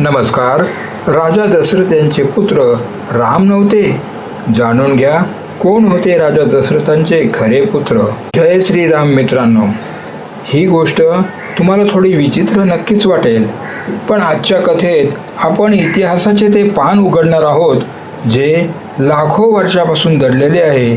नमस्कार. राजा दशरथ यांचे पुत्र राम नव्हते? जाणून घ्या कोण होते राजा दशरथांचे खरे पुत्र. जय श्रीराम मित्रांनो. ही गोष्ट तुम्हाला थोडी विचित्र नक्कीच वाटेल, पण आजच्या कथेत आपण इतिहासाचे ते पान उघडणार आहोत जे लाखो वर्षापासून दडलेले आहे.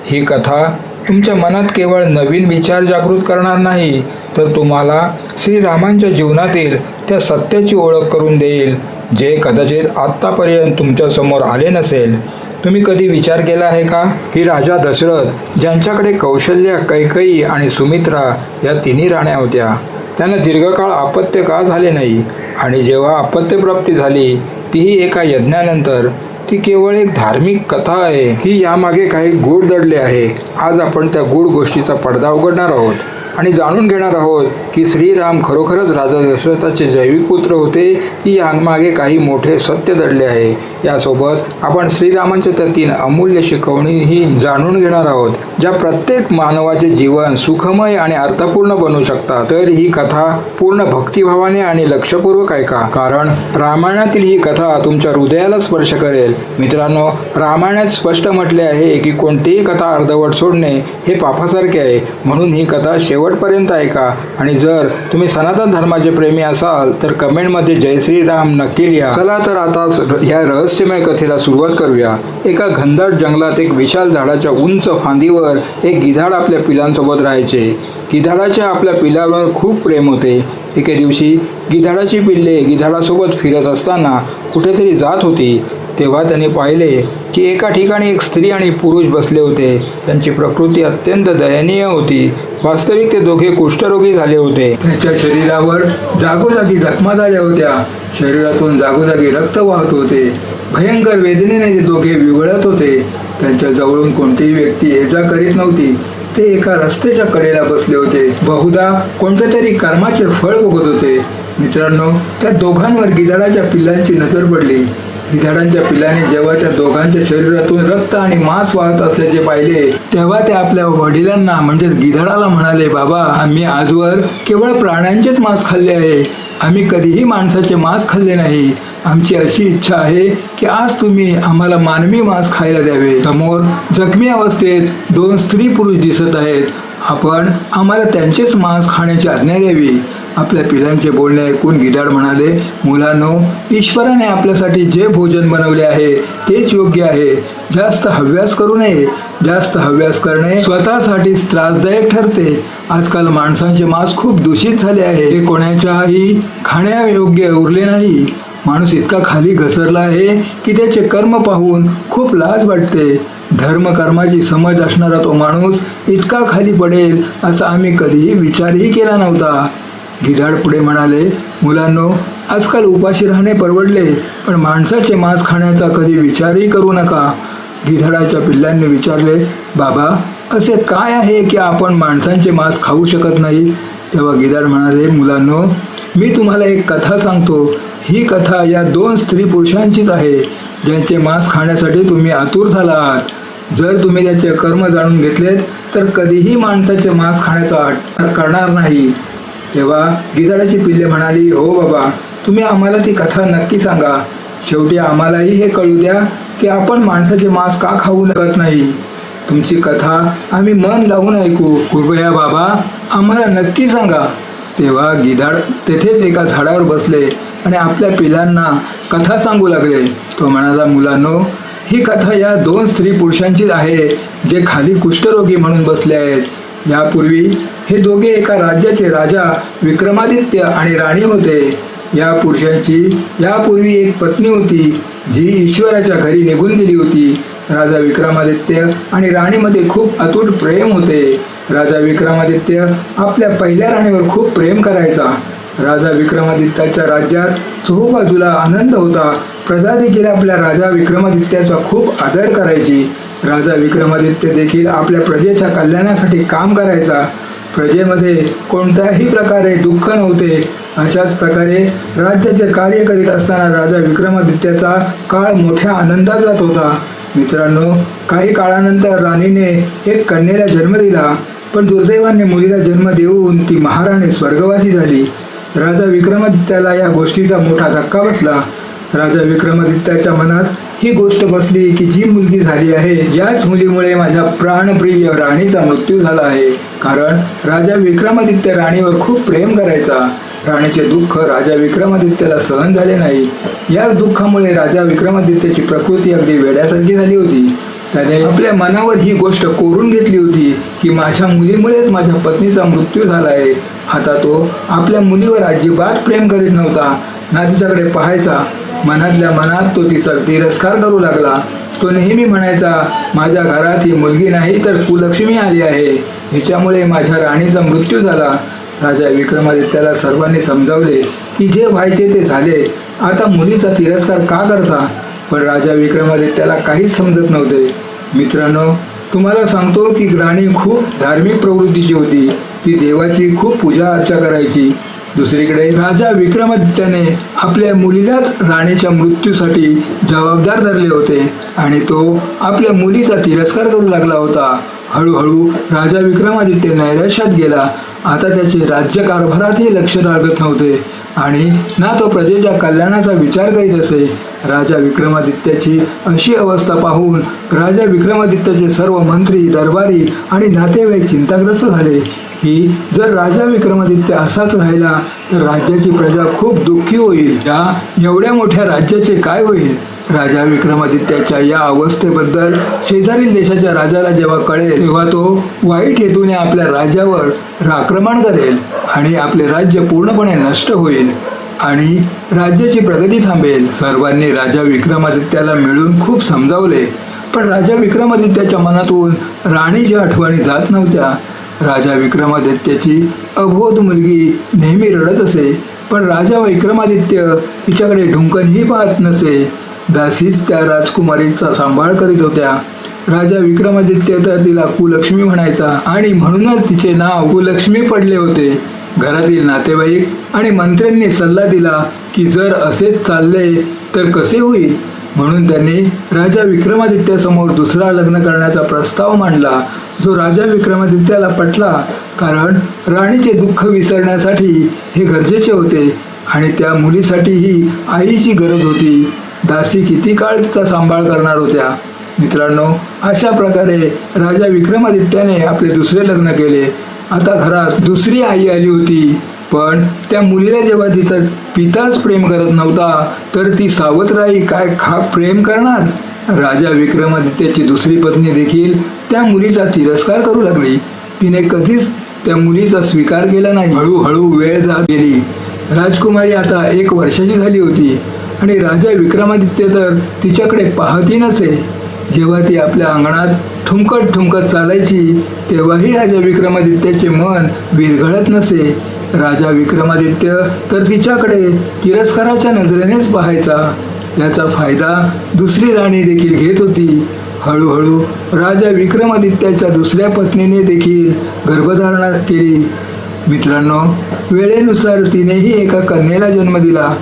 ही कथा तुमच्या मनात केवळ नवीन विचार जागृत करणार नाही, तर तुम्हाला श्रीरामांच्या जीवनातील त्या सत्याची ओळख करून देईल जे कदाचित आत्तापर्यंत तुमच्यासमोर आले नसेल. तुम्ही कधी विचार केला आहे का की राजा दशरथ, ज्यांच्याकडे कौशल्या, कैकेयी आणि सुमित्रा या तिन्ही राण्या होत्या, त्यांना दीर्घकाळ अपत्य का झाले नाही? आणि जेव्हा अपत्यप्राप्ती झाली तीही एका यज्ञानंतर, ती केवळ एक धार्मिक कथा आहे की यामागे काही गूढ दडले आहे? आज आपण त्या गूढ गोष्टीचा पडदा उघडणार आहोत आणि जाणून घेणार आहोत की श्रीराम खरोखरच राजा दशरथाचे जैविक पुत्र होते की यामागे काही मोठे सत्य दडले आहे. यासोबत आपण श्रीरामांच्या त्या 3 अमूल्य शिकवणीही जाणून घेणार आहोत, ज्या प्रत्येक मानवाचे जीवन सुखमय आणि अर्थपूर्ण बनवू शकतात. तर ही कथा पूर्ण भक्तिभावाने आणि लक्षपूर्वक ऐका, कारण रामायणातील ही कथा तुमच्या हृदयाला स्पर्श करेल. मित्रांनो, रामायणात स्पष्ट म्हटले आहे की कोणतीही कथा अर्धवट सोडणे हे पापासारखे आहे. म्हणून ही कथा शेवटपर्यंत ऐका. आणि जर तुम्ही सनातन धर्माचे प्रेमी असाल तर कमेंटमध्ये जय श्रीराम नक्की लिहा. चला तर आता ह्या रहस्यमय कथेला सुरुवात करूया. एका घनदाट जंगलात एक विशाल झाडाच्या उंच फांदीवर एक गिधाड आपल्या पिलांसोबत राहायचे. गिधाडाच्या आपल्या पिलांवर खूप प्रेम होते. एके दिवशी गिधाडाची पिल्ले गिधाडासोबत फिरत असताना कुठेतरी जात होती. तेव्हा त्याने पाहिले की एका ठिकाणी एक स्त्री आणि पुरुष बसले होते. त्यांची प्रकृती अत्यंत दयनीय होती. वास्तविक ते दोघे कुष्ठरोगी झाले होते. त्यांच्या शरीरावर जागोजागी जखमा झाल्या होत्या. शरीरातून जागोजागी रक्त वाहत होते. भयंकर वेदनेने ते दोघे विवळत होते. त्यांच्या जवळून कोणतीही व्यक्ती ये जा करीत नव्हती. ते एका रस्त्याच्या कडेला बसले होते. बहुधा कोणत्या तरी कर्माचे फळ बघत होते. मित्रांनो, त्या दोघांवर गिधाडाच्या पिल्लांची नजर पडली. गिधाडांच्या पिल्लाने जेव्हा त्या दोघांच्या शरीरातून रक्त आणि मांस वाहत असल्याचे पाहिले, तेव्हा ते आपल्या वडिलांना म्हणजेच गिधाडाला म्हणाले, बाबा, आम्ही आजवर केवळ प्राण्यांचेच मांस खाल्ले आहे. आम्ही कधीही माणसाचे मांस खाल्ले नाही. आमची अशी इच्छा आहे की आज तुम्ही आम्हाला मानवी मांस खायला द्यावे. समोर जखमी अवस्थेत 2 स्त्री पुरुष दिसत आहेत. आपण आम्हाला त्यांचेच मांस खाण्याची आज्ञा द्यावी. आपल्या पिलांचे बोलणे ऐकून गिधाड म्हणाले, मुलांनो, ईश्वराने आपल्यासाठी जे भोजन बनवले आहे तेच योग्य आहे. जास्त हव्यास करू नये. जास्त हव्यास करणे स्वतःसाठीच त्रासदायक ठरते. आजकाल माणसांचे मांस खूप दूषित झाले आहे. हे कोणाच्याही खाण्यायोग्य उरले नाही. माणूस इतका खाली घसरला आहे की त्याचे कर्म पाहून खूप लाज वाटते. धर्म कर्माची समज असणारा तो माणूस इतका खाली पडेल असा आम्ही कधीही विचारही केला नव्हता. गिधाड पुढे म्हणाले, मुलांनो, आजकाल उपाशी राहणे परवडले, पण माणसाचे मांस खाण्याचा कधी विचारही करू नका. गिधाडाच्या पिल्लांनी विचारले, बाबा, असे काय आहे की आपण माणसांचे मांस खाऊ शकत नाही? तेव्हा गिधाड म्हणाले, मुलांनो, मी तुम्हाला एक कथा सांगतो. ही कथा या 2 स्त्री पुरुषांचीच आहे, ज्यांचे मांस खाण्यासाठी तुम्ही आतुर झालात. जर तुम्ही त्याचे कर्म जाणून घेतलेत तर कधीही माणसाचे मांस खाण्याचा हट्ट करणार नाही. तेव्हा गिधाडाची पिल्ले म्हणाली, हो बाबा, तुम्ही आम्हाला ती कथा नक्की सांगा. शेवटी आम्हालाही हे कळू द्या की आपण माणसाचे मांस का खाऊ शकत नाही. तुमची कथा आम्ही मन लावून ऐकू. कृपया बाबा, आम्हाला नक्की सांगा. तेव्हा गिधाड तेथेच एका झाडावर बसले आणि आपल्या पिलांना कथा सांगू लागले. तो म्हणाला, मुलांनो, ही कथा या 2 स्त्री पुरुषांचीच आहे जे खाली कुष्ठरोगी म्हणून बसले आहेत. यापूर्वी हे दोघे एका राज्याचे राजा विक्रमादित्य आणि राणी होते. या पुरुषांची यापूर्वी एक पत्नी होती जी ईश्वराच्या घरी निघून गेली होती. राजा विक्रमादित्य आणि राणीमध्ये खूप अतूट प्रेम होते. राजा विक्रमादित्य आपल्या पहिल्या राणीवर खूप प्रेम करायचा. राजा विक्रमादित्याच्या राज्यात चहूबाजूला आनंद होता. प्रजा देखील आपल्या राजा विक्रमादित्याचा खूप आदर करायची. राजा विक्रमादित्य देखील आपल्या प्रजेच्या कल्याणासाठी काम करायचा. प्रजेमध्ये कोणत्याही प्रकारे दुःख नव्हते. अशाच प्रकारे राज्याचे कार्य करीत असताना राजा विक्रमादित्याचा काळ मोठ्या आनंदात जात होता. मित्रांनो, काही काळानंतर राणीने एक कन्येला जन्म दिला, पण दुर्दैवाने मुलीला जन्म देऊन ती महाराणी स्वर्गवासी झाली. राजा विक्रमादित्याला या गोष्टीचा मोठा धक्का बसला. राजा विक्रमादित्याच्या मनात ही गोष्ट बसली की जी मुलगी झाली आहे याच मुलीमुळे माझ्या प्राणप्रिय राणीचा मृत्यू झाला आहे. कारण राजा विक्रमादित्य राणीवर खूप प्रेम करायचा. राणीचे दुःख राजा विक्रमादित्याला सहन झाले नाही. याच दुःखामुळे राजा विक्रमादित्याची प्रकृती अगदी वेड्यासारखी झाली होती. त्याने आपल्या मनावर ही गोष्ट कोरून घेतली होती की माझ्या मुलीमुळेच माझ्या पत्नीचा मृत्यू झाला आहे. आता तो आपल्या मुलीवर अजिबात प्रेम करीत नव्हता, ना तिच्याकडे पाहायचा. मनातल्या मनात तो तिचा तिरस्कार करू लागला. तो नेहमी म्हणायचा, माझ्या घरात ही मुलगी नाही तर कुलक्ष्मी आली आहे, हिच्यामुळे माझ्या राणीचा मृत्यू झाला. राजा विक्रमादित्याला सर्वांनी समजावले की जे व्हायचे ते झाले, आता मुलीचा तिरस्कार का करता? पण राजा विक्रमादित्याला काहीच समजत नव्हते. मित्रांनो, तुम्हाला सांगतो की राणी खूप धार्मिक प्रवृत्तीची होती. ती देवाची खूप पूजा अर्चा करायची. दुसरीकडे राजा विक्रमादित्याने आपल्या मुलीलाच राणीच्या मृत्यूसाठी जबाबदार धरले होते आणि तो आपल्या मुलीचा तिरस्कार करू लागला होता. हळूहळू राजा विक्रमादित्य नैराश्यात गेला. आता त्याचे राज्यकारभारातही लक्ष लागत नव्हते आणि ना तो प्रजेच्या कल्याणाचा विचार करीत असे. राजा विक्रमादित्याची अशी अवस्था पाहून राजा विक्रमादित्याचे सर्व मंत्री, दरबारी आणि नातेवाईक चिंताग्रस्त झाले की जर राजा विक्रमादित्य असाच राहिला तर राज्याची प्रजा खूप दुःखी होईल. या एवढ्या मोठ्या राज्याचे काय होईल? राजा विक्रमादित्याच्या या अवस्थेबद्दल शेजारील देशाच्या राजाला जेव्हा कळेल तेव्हा तो वाईट हेतूने आपल्या राज्यावर आक्रमण करेल आणि आपले राज्य पूर्णपणे नष्ट होईल आणि राज्याची प्रगती थांबेल. सर्वांनी राजा विक्रमादित्याला मिळून खूप समजावले, पण राजा विक्रमादित्याच्या मनातून राणीच्या आठवणी जात नव्हत्या. राजा विक्रमादित्याची अबोध मुलगी नेहमी रडत असे, पण राजा विक्रमादित्य तिच्याकडे ढुंकनही पाहत नसे. दासीच त्या राजकुमारीचा सांभाळ करीत होत्या. राजा विक्रमादित्य तर तिला कुलक्ष्मी म्हणायचा आणि म्हणूनच तिचे नाव कुलक्ष्मी पडले होते. घरातील नातेवाईक आणि मंत्र्यांनी सल्ला दिला की जर असेच चालले तर कसे होईल, म्हणून त्यांनी राजा विक्रमादित्यासमोर दुसरा लग्न करण्याचा प्रस्ताव मांडला, जो राजा विक्रमादित्याला पटला. कारण राणीचे दुःख विसरण्यासाठी हे गरजेचे होते आणि त्या मुलीसाठीही आईची गरज होती. दासी किती काळ तिचा सांभाळ करणार होत्या? मित्रांनो, अशा प्रकारे राजा विक्रमादित्याने आपले दुसरे लग्न केले. आता घरात दुसरी आई आली होती, पण त्या मुलीला जेव्हा तिचा पिताच प्रेम करत नव्हता तर ती सावत्र काय प्रेम करणार? राजा विक्रमादित्याची दुसरी पत्नी देखील त्या मुलीचा तिरस्कार करू लागली. तिने कधीच त्या मुलीचा स्वीकार केला नाही. हळूहळू वेळ जात गेली. राजकुमारी आता 1 वर्षाची झाली होती आणि राजा विक्रमादित्य तर तिच्याकडे पाहतही नसे. जेव्हा ती आपल्या अंगणात ठुमकत ठुमकत चालायची तेव्हाही राजा विक्रमादित्याचे मन विरघळत नसे. राजा विक्रमादित्य तर तिच्याकडे तिरस्काराच्या नजरेनेच पाहायचा. याचा फायदा दुसरी राणी देखील घेत होती. हळूहळू राजा विक्रमादित्याच्या दुसऱ्या पत्नीने देखील गर्भधारणा केली. मित्रांनो, वेळेनुसार तिनेही एका कन्येला जन्म दिला.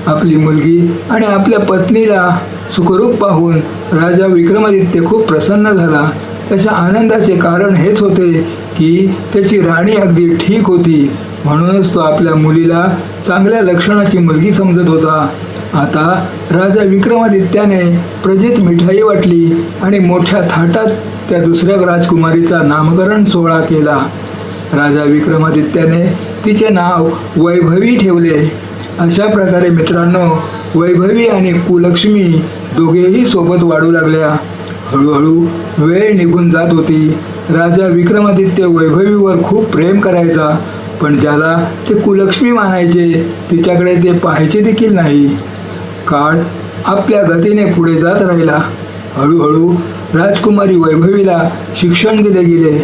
आपली मुलगी आणि आपल्या पत्नीला सुखरूप पाहून राजा विक्रमादित्य खूप प्रसन्न झाला. त्याच्या आनंदाचे कारण हेच होते की त्याची राणी अगदी ठीक होती. म्हणूनच तो आपल्या मुलीला चांगल्या लक्षणाची मुलगी समजत होता. आता राजा विक्रमादित्याने प्रजेत मिठाई वाटली आणि मोठ्या थाटात त्या दुसऱ्या राजकुमारीचा नामकरण सोहळा केला. राजा विक्रमादित्याने तिचे नाव वैभवी ठेवले. अशा प्रकारे मित्रांनो, वैभवी आणि कुलक्ष्मी दोघेही सोबत वाढू लागल्या. हळूहळू वेळ निघून जात होती. राजा विक्रमादित्य वैभवीवर खूप प्रेम करायचा, पण ज्याला ते कुलक्ष्मी मानायचे तिच्याकडे ते पाहायचे देखील नाही. काळ आपल्या गतीने पुढे जात राहिला. हळूहळू राजकुमारी वैभवीला शिक्षण दिले गेले.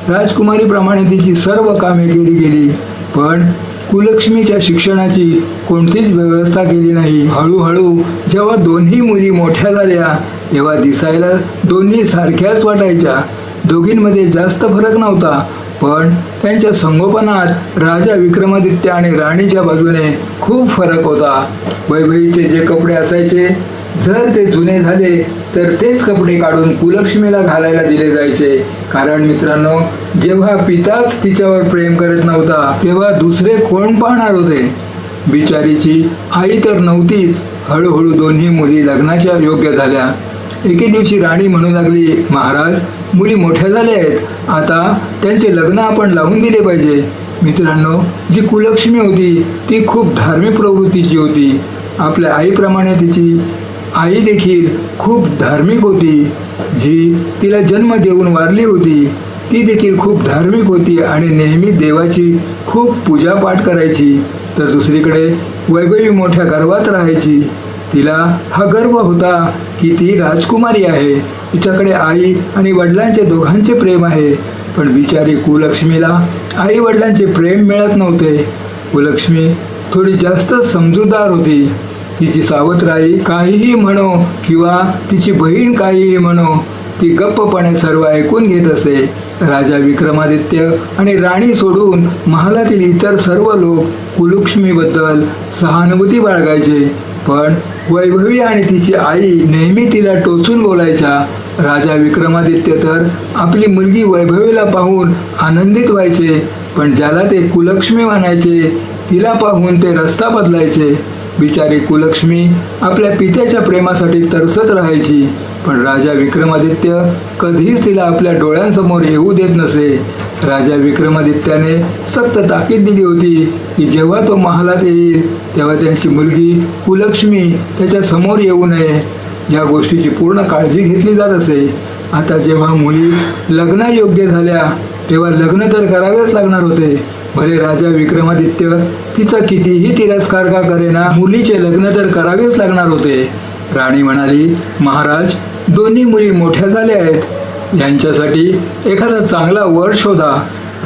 राजकुमारीप्रमाणे तिची सर्व कामे केली गेली, पण कुलक्ष्मीच्या शिक्षणाची कोणतीच व्यवस्था केली नाही. हळूहळू जेव्हा दोन्ही मुली मोठ्या झाल्या तेव्हा दिसायला दोन्ही सारख्याच वाटायच्या. दोघींमध्ये जास्त फरक नव्हता, पण त्यांच्या संगोपनात राजा विक्रमादित्य आणि राणीच्या बाजूने खूप फरक होता. वैभवीचे जे कपडे असायचे, जर ते जुने झाले तर तेच कपडे काढून कुलक्ष्मीला घालायला दिले जायचे. कारण मित्रांनो, जेव्हा पिताच तिच्यावर प्रेम करत नव्हता तेव्हा दुसरे कोण पाहणार होते? बिचारीची आई तर नव्हतीच. हळूहळू दोन्ही मुली लग्नाच्या योग्य झाल्या. एके दिवशी राणी म्हणू लागली, महाराज, मुली मोठ्या झाल्या आहेत, आता त्यांचे लग्न आपण लावून दिले पाहिजे. मित्रांनो, जी कुलक्ष्मी होती ती खूप धार्मिक प्रवृत्तीची होती. आपल्या आईप्रमाणे तिची आई देखील खूप धार्मिक होती. जी तिला जन्म देऊन वारली होती ती देखील खूप धार्मिक होती आणि नेहमी देवाची खूप पूजापाठ करायची. तर दुसरीकडे वैभवी मोठ्या गर्भात राहायची. तिला हा गर्व होता की ती राजकुमारी आहे, तिच्याकडे आई आणि वडिलांचे दोघांचे प्रेम आहे. पण बिचारी कुलक्ष्मीला आई वडिलांचे प्रेम मिळत नव्हते. कुलक्ष्मी थोडी जास्त समजूतदार होती. तिची सावत्र आई काहीही म्हणो किंवा तिची बहीण काहीही म्हणो, ती गप्पपणे सर्व ऐकून घेत असे. राजा विक्रमादित्य आणि राणी सोडून महालातील इतर सर्व लोक कुलक्ष्मीबद्दल सहानुभूती बाळगायचे. पण वैभवी आणि तिची आई नेहमी तिला टोचून बोलायच्या. राजा विक्रमादित्य तर आपली मुलगी वैभवीला पाहून आनंदित व्हायचे, पण ज्याला ते कुलक्ष्मी म्हणायचे तिला पाहून ते रस्ता बदलायचे. बिचारी कुलक्ष्मी आपल्या पित्याच्या प्रेमासाठी तरसत राहायची, पण राजा विक्रमादित्य कधीच तिला आपल्या डोळ्यांसमोर येऊ देत नसे. राजा विक्रमादित्याने सक्त ताकीद दिली होती की जेव्हा तो महालात येईल तेव्हा त्यांची मुलगी कुलक्ष्मी त्याच्या समोर येऊ नये. या गोष्टीची पूर्ण काळजी घेतली जात असे. आता जेव्हा मुली लग्नायोग्य झाल्या तेव्हा लग्न तर करावेच लागणार होते. भले राजा विक्रमादित्य तिचा कितीही तिरस्कार का करेना, मुलीचे लग्न तर करावेच लागणार होते. राणी म्हणाली, महाराज, दोन्ही मुली मोठ्या झाल्या आहेत, यांच्यासाठी एखादा चांगला वर शोधा.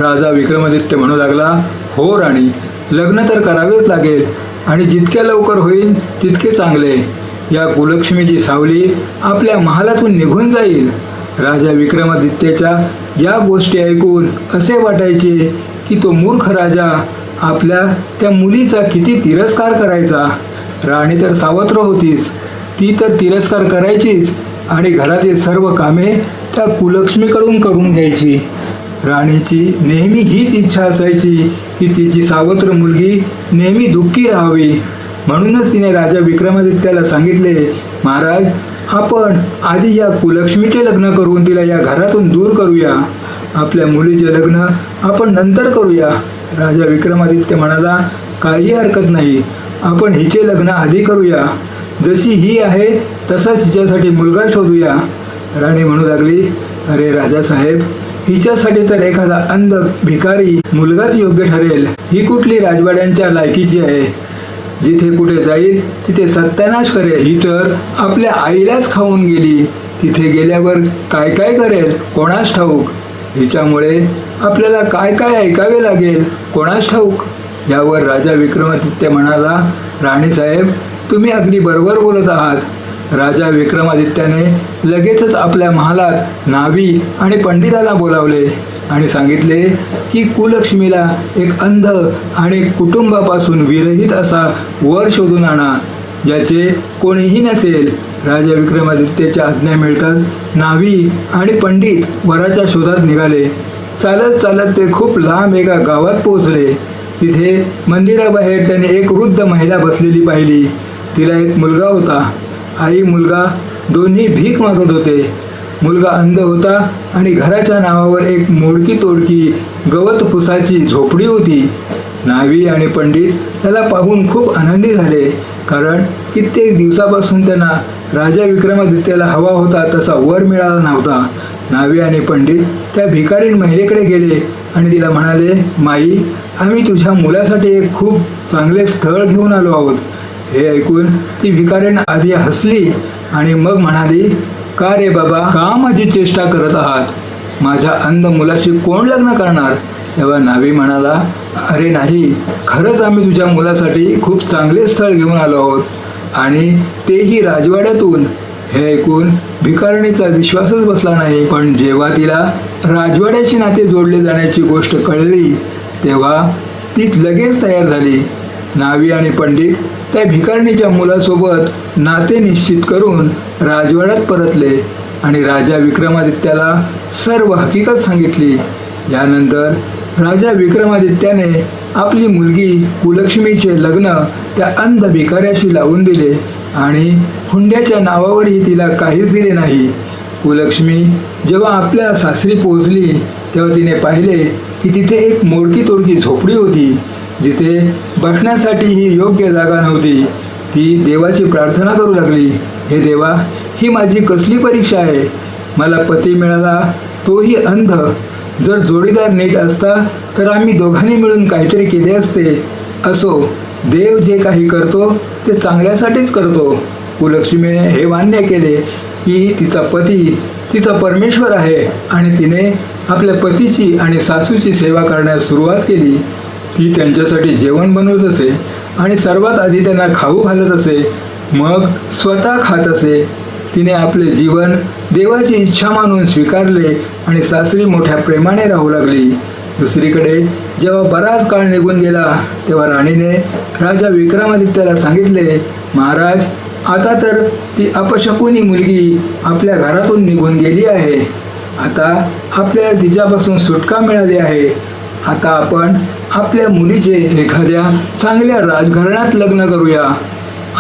राजा विक्रमादित्य म्हणू लागला, हो राणी, लग्न तर करावेच लागेल आणि जितक्या लवकर होईल तितके चांगले. या कुलक्ष्मीची सावली आपल्या महालातून निघून जाईल. राजा विक्रमादित्यच्या या गोष्टी ऐकून असे वाटायचे की तो मूर्ख राजा आपल्या त्या मुलीचा किती तिरस्कार करायचा. राणी तर सावत्र होतीच, ती तर तिरस्कार करायचीच आणि घरातील सर्व कामे त्या कुलक्ष्मीकडून करून घ्यायची. राणीची नेहमी हीच इच्छा असायची की तिची सावत्र मुलगी नेहमी दुःखी राहावी. म्हणूनच तिने राजा विक्रमादित्याला सांगितले, महाराज, आपण आधी या कुलक्ष्मीचे लग्न करून तिला या घरातून दूर करूया. आपल्या मुलीचे लग्न आपण नंतर करूया. राजा विक्रमादित्य म्हणाला, काही हरकत नाही, आपण हिचे लग्न आधी करूया. जशी ही आहे तसाच हिच्यासाठी मुलगा शोधूया. राणी म्हणू लागली, अरे राजासाहेब, हिच्यासाठी तर एखादा अंध भिकारी मुलगाच योग्य ठरेल. ही कुठली राजवाड्यांच्या लायकीची आहे, जिथे कुठे जाईल तिथे सत्यानाश करेल. ही तर आपल्या आईलाच खाऊन गेली, तिथे गेल्यावर काय काय करेल कोणास ठाऊक. हिच्यामुळे आपल्याला काय काय ऐकावे लागेल कोणास ठाऊक. यावर राजा विक्रमादित्य म्हणाला, राणीसाहेब, तुम्ही अगदी बरोबर बोलत आहात. राजा विक्रमादित्याने लगेचच आपल्या महालात न्हावी आणि पंडिताला बोलावले आणि सांगितले की कुलक्ष्मीला एक अंध आणि कुटुंबापासून विरहित असा वर शोधून आणा, ज्याचे कोणीही नसेल. राजा विक्रमादित्यच्या आज्ञा मिळताच न्हावी आणि पंडित वराच्या शोधात निघाले. चालत चालत ते खूप लांब एका गावात पोहोचले. तिथे मंदिराबाहेर त्याने एक वृद्ध महिला बसलेली पाहिली. तिला एक मुलगा होता. आई मुलगा दोन्ही भीक मागत होते. मुलगा अंध होता आणि घराच्या नावावर एक मोडकी तोडकी गवत फुसाची झोपडी होती. न्हावी आणि पंडित त्याला पाहून खूप आनंदी झाले, कारण कित्येक दिवसापासून त्यांना राजा विक्रमादित्याला हवा होता तसा वर मिळाला नव्हता. न्हावी आणि पंडित त्या भिकारीण महिलेकडे गेले आणि तिला म्हणाले, माई, आम्ही तुझ्या मुलासाठी एक खूप चांगले स्थळ घेऊन आलो आहोत. हे ऐकून ती भिकारीण आधी हसली आणि मग म्हणाली, का रे बाबा, का माझी चेष्टा करत आहात? माझ्या अंध मुलाशी कोण लग्न करणार? तेव्हा न्हावी म्हणाला, अरे नाही, खरंच आम्ही तुझ्या मुलासाठी खूप चांगले स्थळ घेऊन आलो आहोत आणि तेही राजवाड्यातून. हे ऐकून भिकारणीचा विश्वासच बसला नाही. पण जेव्हा तिला राजवाड्याची नाते जोडले जाण्याची गोष्ट कळली तेव्हा ती लगेच तयार झाली. न्हावी आणि पंडित त्या भिकारणीच्या मुलासोबत नाते निश्चित करून राजवाड्यात परतले आणि राजा विक्रमादित्याला सर्व हकीकत सांगितली. यानंतर राजा विक्रमादित्याने आपली मुलगी कुलक्ष्मीचे लग्न त्या अंध भिकाऱ्याशी लावून दिले आणि हुंड्याच्या नावावरही तिला काहीच दिले नाही. कुलक्ष्मी जेव्हा आपल्या सासरी पोहोचली तेव्हा तिने पाहिले की तिथे एक मोडकी तोडकी झोपडी होती, जिथे बसण्यासाठीही योग्य जागा नव्हती. ती देवाची प्रार्थना करू लागली, हे देवा, ही माझी कसली परीक्षा आहे. मला पती मिळाला, तोही अंध. जर जोडीदार नीट असता तर आम्ही दोघांनी मिळून काहीतरी केले असते. असो, देव जे काही करतो ते चांगल्यासाठीच करतो. कुलक्ष्मीने हे मान्य केले की तिचा पती तिचा परमेश्वर आहे आणि तिने आपल्या पतीची आणि सासूची सेवा करण्यास सुरुवात केली. ती त्यांच्यासाठी जेवण बनवत असे आणि सर्वात आधी त्यांना खाऊ घालत असे, मग स्वतः खात असे. तिने आपले जीवन देवाची इच्छा मानून स्वीकारले आणि सासरी मोठ्या प्रेमाने राहू लागली. दुसरीकडे जेव्हा बराच काळ निघून गेला तेव्हा राणीने राजा विक्रमादित्याला सांगितले, महाराज, आता तर ती अपशकुनी मुलगी आपल्या घरातून निघून गेली आहे. आता आपल्याला तिच्यापासून सुटका मिळाली आहे. आता आपण आपल्या मुलीचे एखाद्या चांगल्या राजघराण्यात लग्न करूया.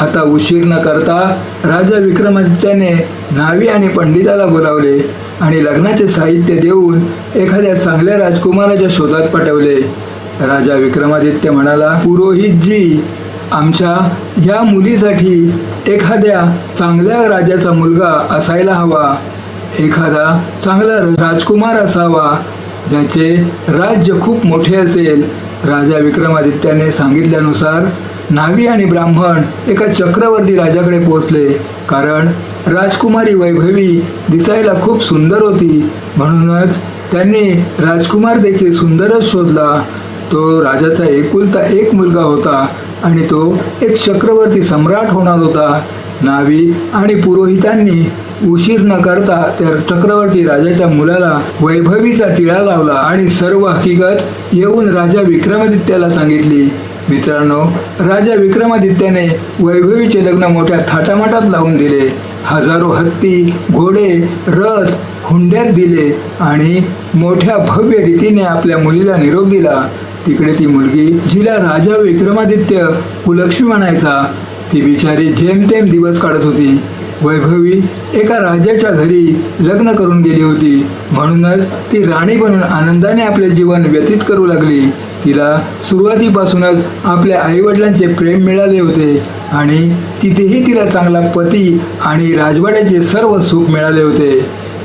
आता उशीर न करता राजा विक्रमादित्याने न्हावी आणि पंडिताला बोलावले आणि लग्नाचे साहित्य देऊन एखाद्या चांगल्या राजकुमाराच्या शोधात पाठवले. राजा विक्रमादित्य म्हणाला, पुरोहितजी, आमच्या या मुलीसाठी एखाद्या चांगल्या राजाचा मुलगा असायला हवा. एखादा चांगला राजकुमार असावा, ज्याचे राज्य खूप मोठे असेल. राजा विक्रमादित्याने सांगितल्यानुसार न्हावी आणि ब्राह्मण एका चक्रवर्ती राजाकडे पोहोचले, कारण राजकुमारी वैभवी दिसायला खूप सुंदर होती. म्हणूनच त्यांनी राजकुमार देखील सुंदरच शोधला. तो राजाचा एकुलता एक मुलगा होता आणि तो एक चक्रवर्ती सम्राट होणार होता. न्हावी आणि पुरोहितांनी उशीर न करता त्या चक्रवर्ती राजाच्या मुलाला वैभवीचा टिळा लावला आणि सर्व हकीकत येऊन राजा विक्रमादित्याला सांगितली. मित्रांनो, राजा विक्रमादित्याने वैभवीचे लग्न मोठ्या थाटामाटात लावून दिले. हजारो हत्ती, घोडे, रथ हुंड्यात दिले आणि मोठ्या भव्य रीतीने आपल्या मुलीला निरोप दिला. तिकडे ती मुलगी, जिला राजा विक्रमादित्य कुलक्ष्मी म्हणायचा, ती बिचारी जेमतेम दिवस काढत होती. वैभवी एका राजाच्या घरी लग्न करून गेली होती, म्हणूनच ती राणी बनून आनंदाने आपले जीवन व्यतीत करू लागली. तिला सुरुवातीपासूनच आपल्या आईवडिलांचे प्रेम मिळाले होते आणि तिथेही तिला चांगला पती आणि राजवाड्याचे सर्व सुख मिळाले होते.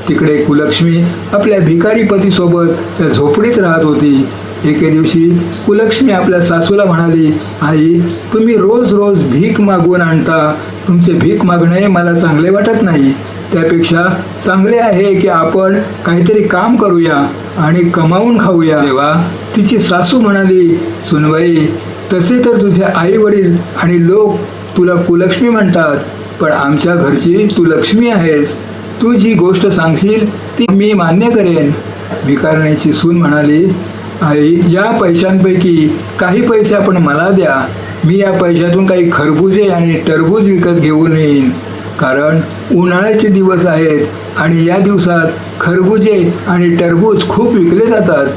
तिकडे कुलक्ष्मी आपल्या भिकारी पतीसोबत त्या झोपडीत राहत होती. एके दिवशी कुलक्ष्मी आपल्या सासूला म्हणाली, आई, तुम्ही रोज रोज भीक मागून आणता. तुमचे भीक मागणे मला चांगले वाटत नाही. त्यापेक्षा चांगले आहे की आपण काहीतरी काम करूया आणि कमावून खाऊया. तेव्हा तिची सासू म्हणाली, सुनबाई, तसे तर तुझे आई वडील आणि लोक तुला कुलक्ष्मी म्हणतात, पण आमच्या घरची तू लक्ष्मी आहेस. तू जी गोष्ट सांगशील ती मी मान्य करेन. भिकारणीची सून म्हणाली, आई, या पैशांपैकी काही पैसे आपण मला द्या. मी या पैशातून काही खरबुजे आणि टरबूज विकत घेऊन येईन, कारण उन्हाळ्याचे दिवस आहेत आणि या दिवसात खरबुजे आणि टरबूज खूप विकले जातात.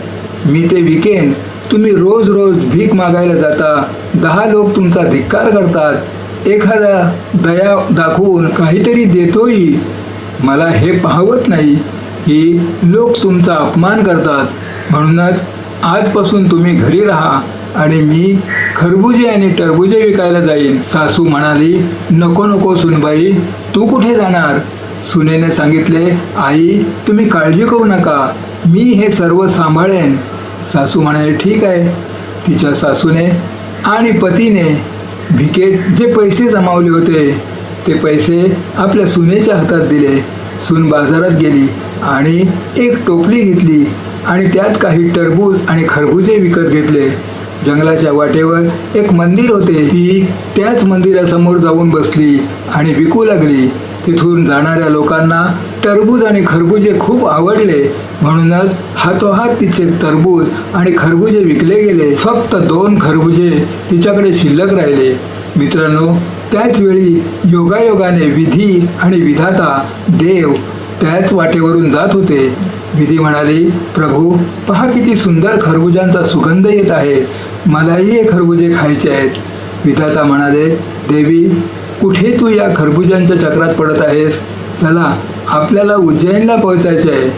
मी ते विकेन. तुम्ही रोज रोज भीक मागायला जाता. 10 लोक तुमचा धिक्कार करतात. एखादा दया दाखवून काहीतरी देतोही. मला हे पाहवत नाही की लोक तुमचा अपमान करतात. म्हणूनच आजपासून तुम्ही घरी राहा आणि मी खरबुजे आणि टरबुजे विकायला जाईन. सासू म्हणाली, नको नको सुनबाई, तू कुठे जाणार? सुनेने सांगितले, आई, तुम्ही काळजी करू नका, मी हे सर्व सांभाळेन. सासू म्हणाले, ठीक आहे. तिच्या सासूने आणि पतीने भिकेत जे पैसे जमावले होते ते पैसे आपल्या सुनेच्या हातात दिले. सून बाजारात गेली आणि एक टोपली घेतली आणि त्यात काही टरबूज आणि खरबुजे विकत घेतले. जंगलाच्या वाटेवर एक मंदिर होते. ती त्याच मंदिरासमोर जाऊन बसली आणि विकू लागली. तिथून जाणाऱ्या लोकांना टरबूज आणि खरबुजे खूप आवडले, म्हणूनच हातोहात तिचे टरबूज आणि खरबुजे विकले गेले. फक्त 2 खरबुजे तिच्याकडे शिल्लक राहिले. मित्रांनो, त्याच वेळी योगायोगाने विधी आणि विधाता देव त्याच वाटेवरून जात होते. विधी म्हणाली, प्रभू पहा किती सुंदर खरबुजांचा सुगंध येत आहे, मलाही हे खरबुजे खायचे आहेत. विधाता म्हणाले, देवी कुठे तू या खरबुजांच्या चक्रात पडत आहेस? चला आपल्याला उज्जैनला पोहोचायचे आहे.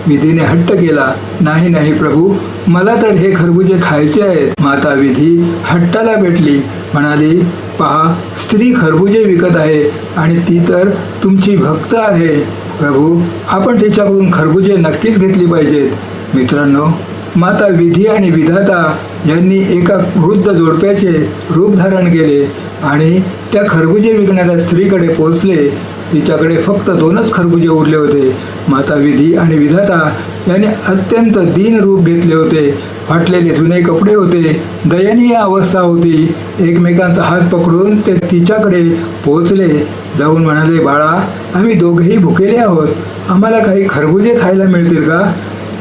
विधीने हट्ट केला, नाही नाही प्रभू, मला तर हे खरबुजे खायचे आहेत. माता विधी हट्टाला पेटली, म्हणाली, पहा स्त्री खरबुजे विकत आहे आणि ती तर तुमची भक्त आहे. प्रभू आपण तिच्याकडून खरबुजे नक्कीच घेतली पाहिजेत. मित्रांनो, माता विधी आणि विधाता यांनी एका वृद्ध जोडप्याचे रूप धारण केले आणि त्या खरबुजे विकणाऱ्या स्त्रीकडे पोहोचले. तिच्याकडे फक्त 2च खरबुजे उरले होते. माता विधी आणि विधाता यांनी अत्यंत दीन रूप घेतले होते. फाटलेले जुने कपडे होते, दयनीय अवस्था होती. एकमेकांचा हात पकडून ते तिच्याकडे पोहोचले. जाऊन म्हणाले, बाळा आम्ही दोघेही भुकेले आहोत, आम्हाला काही खरबुजे खायला मिळतील का?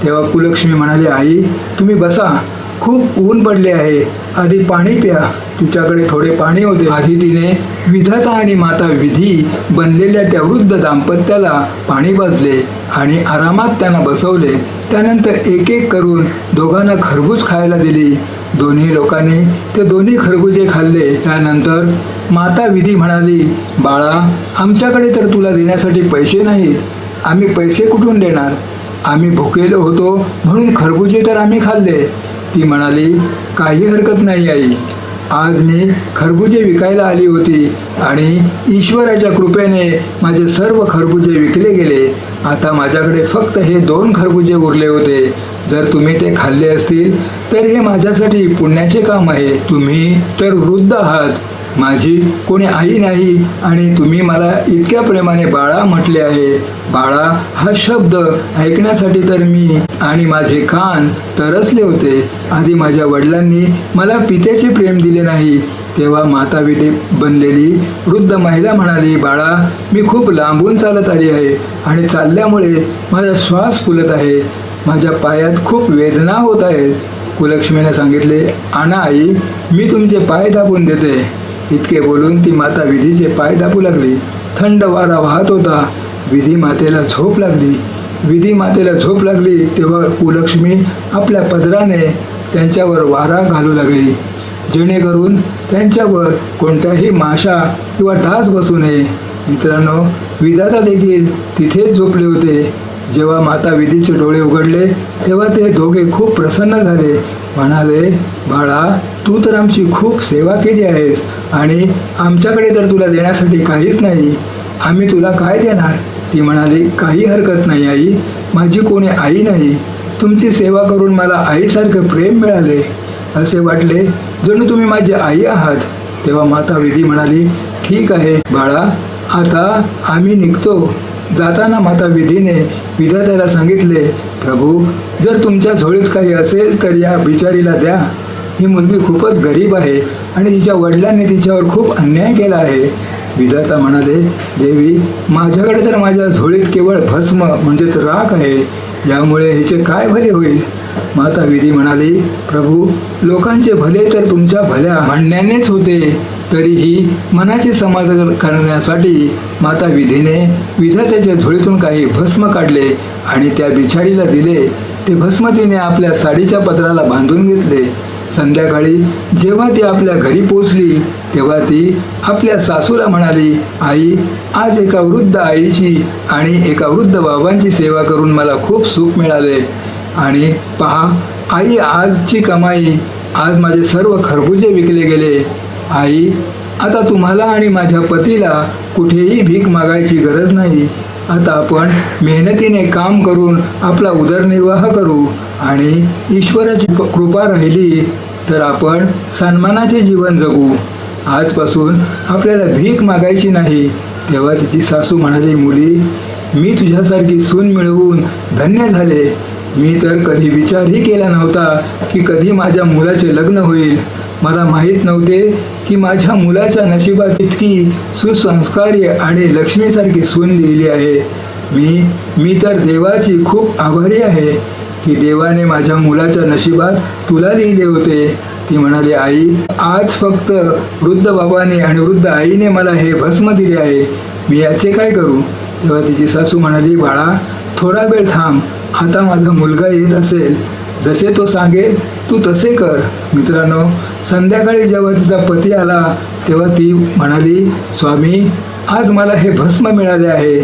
तेव्हा कुलक्ष्मी म्हणाली, आई तुम्ही बसा, खूप ऊन पडले आहे, आधी पाणी प्या. तिच्याकडे थोडे पाणी होते. आधी तिने विधाता आणि माता विधी बनलेल्या त्या वृद्ध दाम्पत्याला पाणी पाजले आणि आरामात त्यांना बसवले. त्यानंतर एक एक करून दोघांना खरबूज खायला दिली. दोन्ही लोकांनी ते दोन्ही खरबुजे खाल्ले. त्यानंतर माता विधी म्हणाली, बाळा आमच्याकडे तर तुला देण्यासाठी पैसे नाहीत, आम्ही पैसे कुठून देणार? आम्ही भुकेलो होतो म्हणून खरबुजे तर आम्ही खाल्ले. ती म्हणाली, काही हरकत नाही आई, आज मी खरबुजे विकायला आली होती आणि ईश्वराच्या कृपेने माझे सर्व खरबुजे विकले गेले. आता माझ्याकडे फक्त हे 2 खरबुजे उरले होते. जर तुम्ही ते खाल्ले असतील तर हे माझ्यासाठी पुण्याचे काम आहे. तुम्ही तर वृद्ध आहात, माझी कोणी आई नाही आणि तुम्ही मला इतक्या प्रेमाने बाळा म्हटले आहे. बाळा हा शब्द ऐकण्यासाठी तर मी आणि माझे कान तरसले होते. आधी माझ्या वडिलांनी मला पित्याचे प्रेम दिले नाही. तेव्हा माता विधी बनलेली वृद्ध महिला म्हणाली, बाळा मी खूप लांबून चालत आली आहे आणि चालल्यामुळे माझा श्वास फुलत आहे, माझ्या पायात खूप वेदना होत आहेत. कुलक्ष्मीने सांगितले, आणा आई, मी तुमचे पाय दाबून देते. इतके बोलून ती माता विधीचे पाय दाबू लागली. थंड वारा वाहत होता. विधी मातेला झोप लागली. तेव्हा कुलक्ष्मी आपल्या पदराने त्यांच्यावर वारा घालू लागली, जेणेकरून त्यांच्यावर कोणत्याही माशा किंवा डास बसू नये. मित्रांनो, विधाता देखील तिथेच झोपले होते. जेव्हा माता विधीचे डोळे उघडले तेव्हा ते दोघे खूप प्रसन्न झाले. म्हणाले, बाळा तू तर आमची खूप सेवा केली आहेस आणि आमच्याकडे तर तुला देण्यासाठी काहीच नाही, आम्ही तुला काय देणार? ती म्हणाली, काही हरकत नाही आई, माझी कोणी आई नाही, तुमची सेवा करून मला आईसारखं प्रेम मिळाले. असे वाटले जणू तुम्ही माझी आई आहात. तेव्हा माता विधी म्हणाली, ठीक आहे बाळा, आता आम्ही निघतो. जाताना माता विधीने विधात्याला सांगितले, प्रभू जर तुमच्या झोळीत काही असेल तर या बिचारीला द्या. ही मुलगी खूपच गरीब आहे आणि तिच्या वडिलांनी तिच्यावर खूप अन्याय केला आहे. विधाता म्हणाले, देवी माझ्याकडे तर माझ्या झोळीत केवळ भस्म म्हणजेच राख आहे, यामुळे हिचे काय भले होईल? माता विधी म्हणाली, प्रभू लोकांचे भले तर तुमच्या भल्या म्हणण्यानेच होते, तरीही मनाचे समाधान करण्यासाठी माता विधीने विधात्याच्या झोळीतून काही भस्म काढले आणि त्या बिचारीला दिले. ते भस्म तिने आपल्या साडीच्या पदराला बांधून घेतले. संध्याकाळी जेव्हा ती आपल्या घरी पोचली तेव्हा ती आपल्या सासूला म्हणाली, आई आज एका वृद्ध आईची आणि एका वृद्ध बाबांची सेवा करून मला खूप सुख मिळाले. आणि पहा आई, आजची कमाई, आज माझे सर्व खरबुजे विकले गेले. आई आता तुम्हाला आणि माझ्या पतीला कुठेही भीक मागायची गरज नाही. आता आपण मेहनतीने काम करून आपला उदरनिर्वाह करू आणि ईश्वराची कृपा राहिली तर आपण सन्मानाचे जीवन जगू. आजपासून आपल्याला भीक मागायची नाही. तेव्हा तिची सासू म्हणाली, मुली मी तुझ्यासारखी सून मिळवून धन्य झाले. मी तर कधी विचारही केला नव्हता की कधी माझ्या मुलाचे लग्न होईल. मला माहीत नव्हते की माझ्या मुलाच्या नशिबात इतकी सुसंस्कारी आणि लक्ष्मीसारखी सून लिहिली आहे. मी तर देवाची खूप आभारी आहे की देवाने माझ्या मुलाच्या नशिबात तुला लिहिले होते. ती म्हणाली, आई आज फक्त वृद्ध बाबाने आणि वृद्ध आईने मला हे भस्म दिले आहे, मी याचे काय करू? तेव्हा तिची सासू म्हणाली, बाळा थोडा वेळ थांब, आता माझा मुलगा येत असेल, जसे तो सांगेल तू तसे कर. मित्रांनो, संध्याकाळी जेव्हा तिचा पती आला तेव्हा ती म्हणाली, स्वामी, आज मला हे भस्म मिळाले आहे.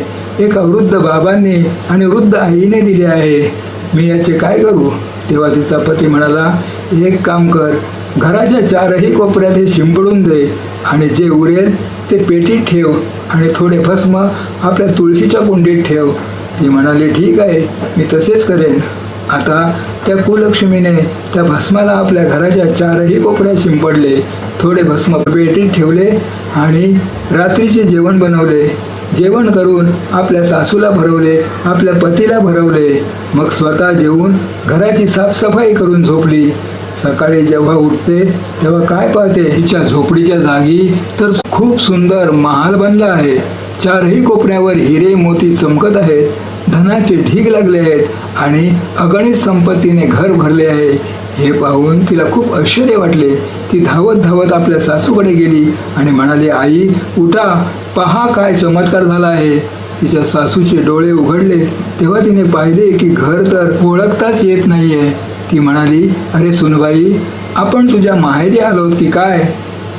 एका वृद्ध बाबांनी आणि वृद्ध आईने दिले आहे. मी याचे काय करू? तेव्हा तिचा पती म्हणाला, एक काम कर, घराच्या चारही कोपऱ्यात हे शिंपडून दे आणि जे उरेल ते पेटीत ठेव आणि थोडे भस्म आपल्या तुळशीच्या कुंडीत ठेव. ती म्हणाली, ठीक आहे, मी तसेच करेन. आता त्या कुलक्ष्मीने त्या भस्माला आपल्या घराच्या चारही कोपऱ्यात शिंपडले, थोडे भस्म पेटीत ठेवले आणि रात्रीचे जेवण बनवले. जेवण करून आपल्या सासूला भरवले, आपल्या पतीला भरवले. मग स्वतः जेवून घराची साफसफाई करून झोपली. सकाळी जेव्हा उठते तेव्हा काय पाहते? तिच्या झोपडीच्या जागी तर खूप सुंदर महाल बनला आहे. चारही कोपऱ्यावर हिरे मोती चमकत आहेत, धनाचे ढीग लागले आहेत आणि अगणित संपत्तीने घर भरले आहे. हे पाहून तिला खूप आश्चर्य वाटले. ती धावत धावत आपल्या सासूकडे गेली आणि म्हणाली, आई उठा, पहा काय चमत्कार झाला आहे. तिच्या सासूचे डोळे उघडले तेव्हा तिने पाहिले की घर तर ओळखताच येत नाहीये. ती म्हणाली, अरे सुनबाई, आपण तुझ्या माहेरी आलोत की काय?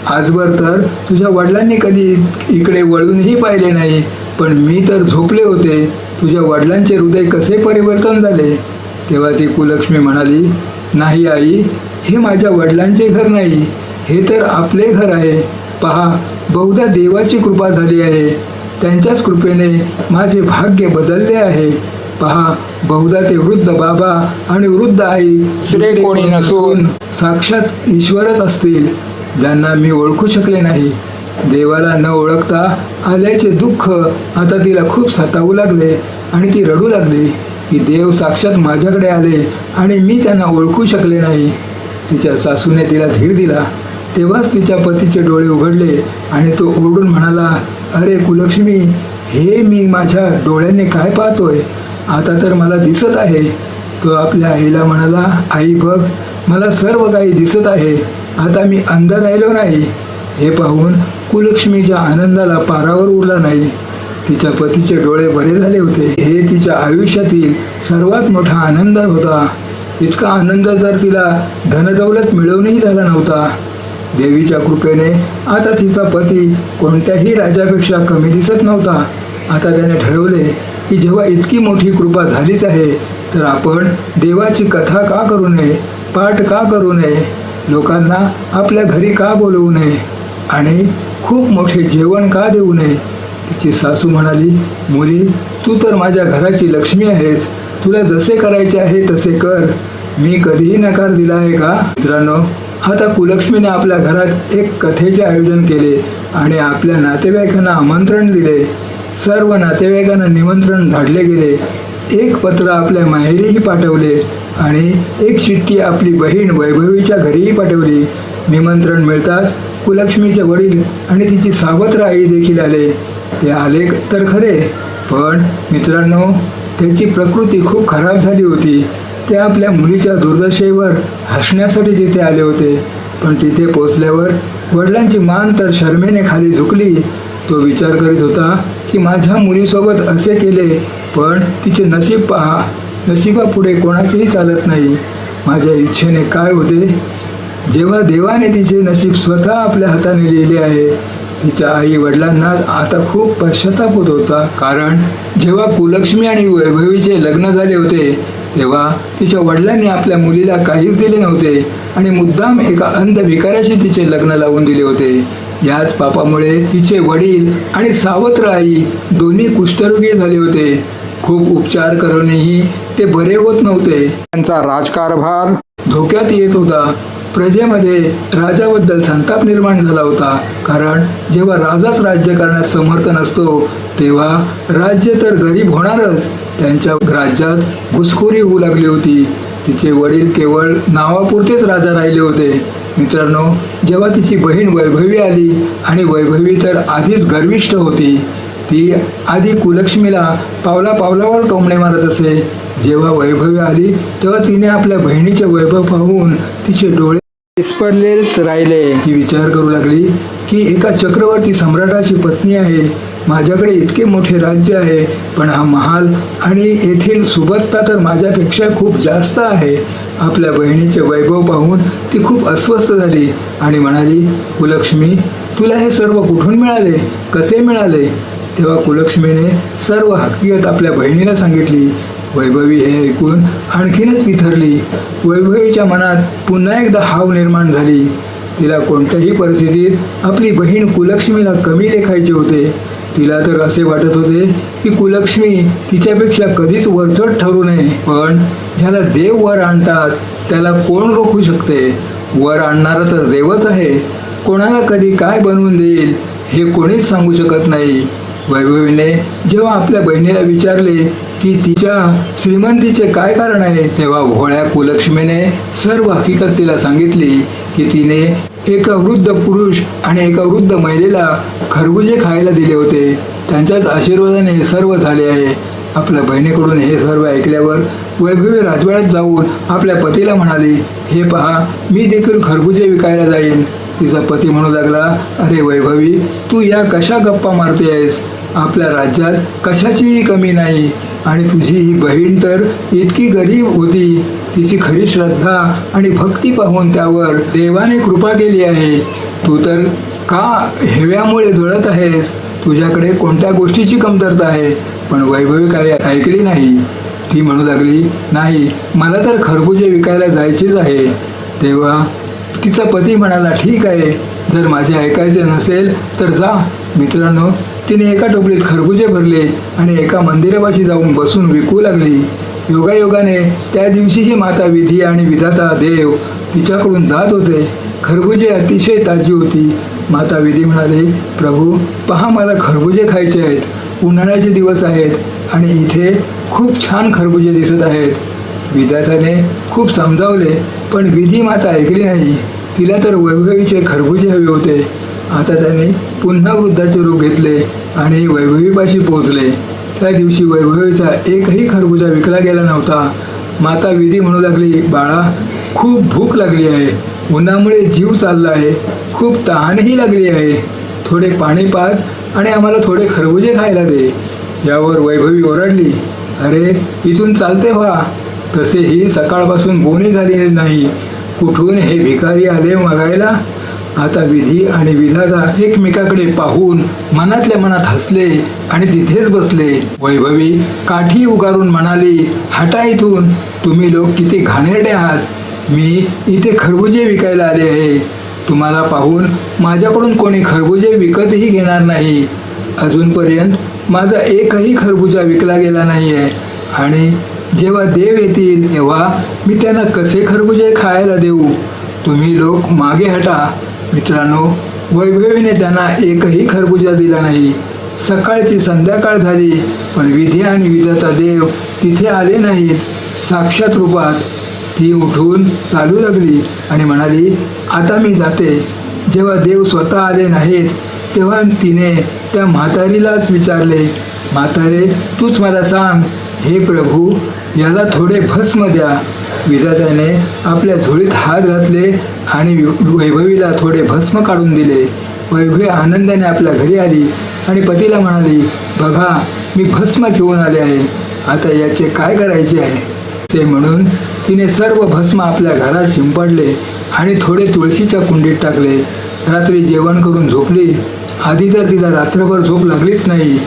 आजवर तर तुझ्या वडिलांनी कधी इकडे वळूनही पाहिले नाही, पण मी तर झोपले होते. तुझ्या वडिलांचे हृदय कसे परिवर्तन झाले? तेव्हा ती कुलक्ष्मी म्हणाली, नाही आई, हे माझ्या वडिलांचे घर नाही, हे तर आपले घर आहे. पहा, बहुधा देवाची कृपा झाली आहे. त्यांच्याच कृपेने माझे भाग्य बदलले आहे. पहा, बहुधा ते वृद्ध बाबा आणि वृद्ध आई दुसरे कोणी नसून साक्षात ईश्वरच असतील, ज्यांना मी ओळखू शकले नाही. देवाला न ओळखता आल्याचे दुःख आता तिला खूप सतावू लागले आणि ती रडू लागली की देव साक्षात माझ्याकडे आले आणि मी त्यांना ओळखू शकले नाही. तिच्या सासूने तिला धीर दिला. तेव्हाच तिच्या पतीचे डोळे उघडले आणि तो ओरडून म्हणाला, अरे कुलक्ष्मी, हे मी माझ्या डोळ्यांनी काय पाहतोय? आता तर मला दिसत आहे. तो आपल्या आईला म्हणाला, आई बघ, मला सर्व काही दिसत आहे. आता मी अंध राहिलो नाही. हे पाहून कुलक्ष्मीच्या आनंदाला पारावर उरला नाही. तिच्या पतीचे डोळे बरे झाले होते. हे तिच्या आयुष्यातील सर्वात मोठा आनंद होता. इतका आनंद तर तिला धनदौलत मिळवूनही झाला नव्हता. देवीच्या कृपेने आता तिचा पती कोणत्याही राजापेक्षा कमी दिसत नव्हता. आता त्याने ठरवले की जेव्हा इतकी मोठी कृपा झालीच आहे तर आपण देवाची कथा का करू नये, पाठ का करू नये, लोकांना आपल्या घरी का बोलवू नये आणि खूप मोठे जेवण का देऊ नये. तिची सासू म्हणाली, मुली, तू तर माझ्या घराची लक्ष्मी आहेस. तुला जसे करायचे आहे तसे कर. मी कधीही नकार दिला आहे का? मित्रांनो, आता कुलक्ष्मीने आपल्या घरात एक कथेचे आयोजन केले आणि आपल्या नातेवाईकांना आमंत्रण दिले. सर्व नातेवाईकांना निमंत्रण धाडले गेले. एक पत्र आपल्या माहेरीही पाठवले आणि एक चिठ्ठी आपली बहीण वैभवीच्या घरीही पाठवली. निमंत्रण मिळताच कुलक्ष्मीचे वडील आणि तिची सावत्र आई देखील आले. ते आले तर खरे, पण मित्रांनो, त्याची प्रकृती खूप खराब झाली होती. ते आपल्या मुलीच्या दुर्दशेवर हसण्यासाठी तिथे आले होते. पण तिथे पोचल्यावर वडिलांची मान तर शरमेने खाली झुकली. तो विचार करीत होता की माझ्या मुलीसोबत असे केले, पण तिचे नशीब पहा. नशिबापुढे कोणाचेही चालत नाही. माझ्या इच्छेने काय होते? जेव्हा देवाने तिचे नशीब स्वतः आपल्या हाताने लिहिले आहे. तिच्या आई वडिलांना आता खूप पश्चाताप होत होता, कारण जेव्हा कुलक्ष्मी आणि वैभवीचे लग्न झाले होते तेव्हा तिच्या वडिलांनी आपल्या मुलीला काहीच दिले नव्हते आणि मुद्दाम एका अंध भिकाऱ्याशी तिचे लग्न लावून दिले होते. याच पापामुळे तिचे वडील आणि सावत्र आई दोन्ही कुष्ठरोगी झाले होते. खूप उपचार करूनही ते बरे होत नव्हते. त्यांचा राजकारभार धोक्यात येत होता. प्रजेमध्ये राजाबद्दल संताप निर्माण झाला होता, कारण जेव्हा राजाच राज्य करण्यास समर्थ नसतो तेव्हा राज्य तर गरीब होणारच. त्यांच्या राज्यात घुसखोरी होऊ लागली होती. तिचे वडील केवळ नावापुरतेच राजा राहिले होते. मित्रांनो, जेव्हा तिची बहीण वैभवी आली आणि वैभवी तर आधीच गर्विष्ठ होती, ती आधी कुलक्ष्मीला पावला पावलावर टोमणे मारत असे. जेव्हा वैभवी आली तेव्हा तिने आपल्या बहिणीचे वैभव पाहून तिचे डोळे विस्फारलेच राहिले. ती विचार करू लागली की एका चक्रवर्ती सम्राटाची पत्नी आहे माझ्याकडे इतके मोठे राज्य आहे, पण हा महाल आणि येथील सुबत्ता तर माझ्यापेक्षा खूप जास्त आहे. आपल्या बहिणीचे वैभव पाहून ती खूप अस्वस्थ झाली आणि म्हणाली, कुलक्ष्मी, तुला हे सर्व कुठून मिळाले, कसे मिळाले? तेव्हा कुलक्ष्मीने सर्व हकीकत आपल्या बहिणीला सांगितली. वैभवी हे ऐकून आणखीनच बिथरली. वैभवीच्या मनात पुन्हा एकदा हाव निर्माण झाली. तिला कोणत्याही परिस्थितीत आपली बहीण कुलक्ष्मीला कमी लेखायचे होते. तिला तर असे वाटत होते की कुलक्ष्मी तिच्यापेक्षा कधीच वरचढ ठरू नये. पण ज्याला देव वर आणतात त्याला कोण रोखू शकते? वर आणणारा तर देवच आहे. कोणाला कधी काय बनवून देईल हे कोणीच सांगू शकत नाही. वैभवीने जेव्हा आपल्या बहिणीला विचारले की तिच्या श्रीमंतीचे काय कारण आहे, तेव्हा भोळ्या कुलक्ष्मीने सर्व हकीकत तिला सांगितली की तिने एका वृद्ध पुरुष आणि एका वृद्ध महिलेला खरबुजे खायला दिले होते. त्यांच्याच आशीर्वादाने हे सर्व झाले आहे. आपल्या बहिणीकडून हे सर्व ऐकल्यावर वैभवी राजवाड्यात जाऊन आपल्या पतीला म्हणाली, हे पहा, मी देखील खरबुजे विकायला जाईन. तिचा पती म्हणू लागला, अरे वैभवी, तू या कशा गप्पा मारते आहेस? आपल्या राज्यात कशाचीही कमी नाही आणि तुझी ही बहीण तर इतकी गरीब होती. तिची खरी श्रद्धा आणि भक्ती पाहून त्यावर देवाने कृपा केली आहे. तू तर का हेव्यामुळे जळत आहेस? तुझ्याकडे कोणत्या गोष्टीची कमतरता आहे? पण वैभवी काही ऐकली नाही. ती म्हणू लागली, नाही, मला तर खरबुजे विकायला जायचेच आहे. तेव्हा तिचा पती म्हणाला, ठीक आहे, जर माझे ऐकायचे नसेल तर जा. मित्रांनो, तिने एका टोपलीत खरबुजे भरले आणि एका मंदिरापाशी जाऊन बसून विकू लागली. योगायोगाने त्या दिवशीही माता विधी आणि विधाता देव तिच्याकडून जात होते. खरबुजे अतिशय ताजी होती. माता विधी म्हणाले, प्रभू, पहा, मला खरबुजे खायचे आहेत. उन्हाळ्याचे दिवस आहेत आणि इथे खूप छान खरबुजे दिसत आहेत. विधात्याने खूप समजावले, पण विधी माता ऐकली नाही. तिला तर वैभवीचे खरबुजे हवे होते. आता त्याने पुन्हा वृद्धाचे रूप घेतले आणि वैभवीपाशी पोहोचले. त्या दिवशी वैभवीचा एकही खरबुजा विकला गेला नव्हता. माता विधी म्हणू लागली, बाळा, खूप भूक लागली आहे. उन्हामुळे जीव चालला आहे. खूप तहानही लागली आहे. थोडे पाणी पाज आणि आम्हाला थोडे खरबुजे खायला दे. यावर वैभवी ओरडली, अरे, इथून चालते व्हा. तसेही सकाळपासून बोनी झालेली नाही. कुठून हे भिकारी आले मागायला? आता विधी आणि विधाता एकमेकाकडे पाहून मनातल्या मनात हसले आणि तिथेच बसले. वैभवी काठी उगारून म्हणाली, हटा इथून. तुम्ही लोक किती घाणेरडे आहात. मी इथे खरबुजे विकायला आले आहे. तुम्हाला पाहून माझ्याकडून कोणी खरबुजे विकतही घेणार नाही. अजूनपर्यंत माझा एकही खरबुजा विकला गेला नाही आहे आणि जेव्हा देव येतील तेव्हा मी त्यांना कसे खरबुजे खायला देऊ? तुम्ही लोक मागे हटा. मित्रांनो, वैभवीने त्यांना एकही खरबुजा दिला नाही. सकाळची संध्याकाळ झाली, पण विधी आणि विधाता देव तिथे आले नाहीत. साक्षात रूपात ती उठून चालू लागली आणि म्हणाली, आता मी जाते. जेव्हा देव स्वतः आले नाहीत तेव्हा तिने त्या म्हातारीलाच विचारले, म्हातारे, तूच मला सांग, हे प्रभू, याला थोडे भस्म द्या. विधात्याने आपल्या झोळीत हात घातले आणि वैभवीला थोडे भस्म काढून दिले. वैभवी आनंदाने आपल्या घरी आली आणि पतीला म्हणाली, बघा, मी भस्म घेऊन आले आहे. आता याचे काय करायचे आहे? असे म्हणून तिने सर्व भस्म आपल्या घरात शिंपडले आणि थोडे तुळशीच्या कुंडीत टाकले. रात्री जेवण करून झोपली. आधी तर तिला रात्रभर झोप लागलीच नाही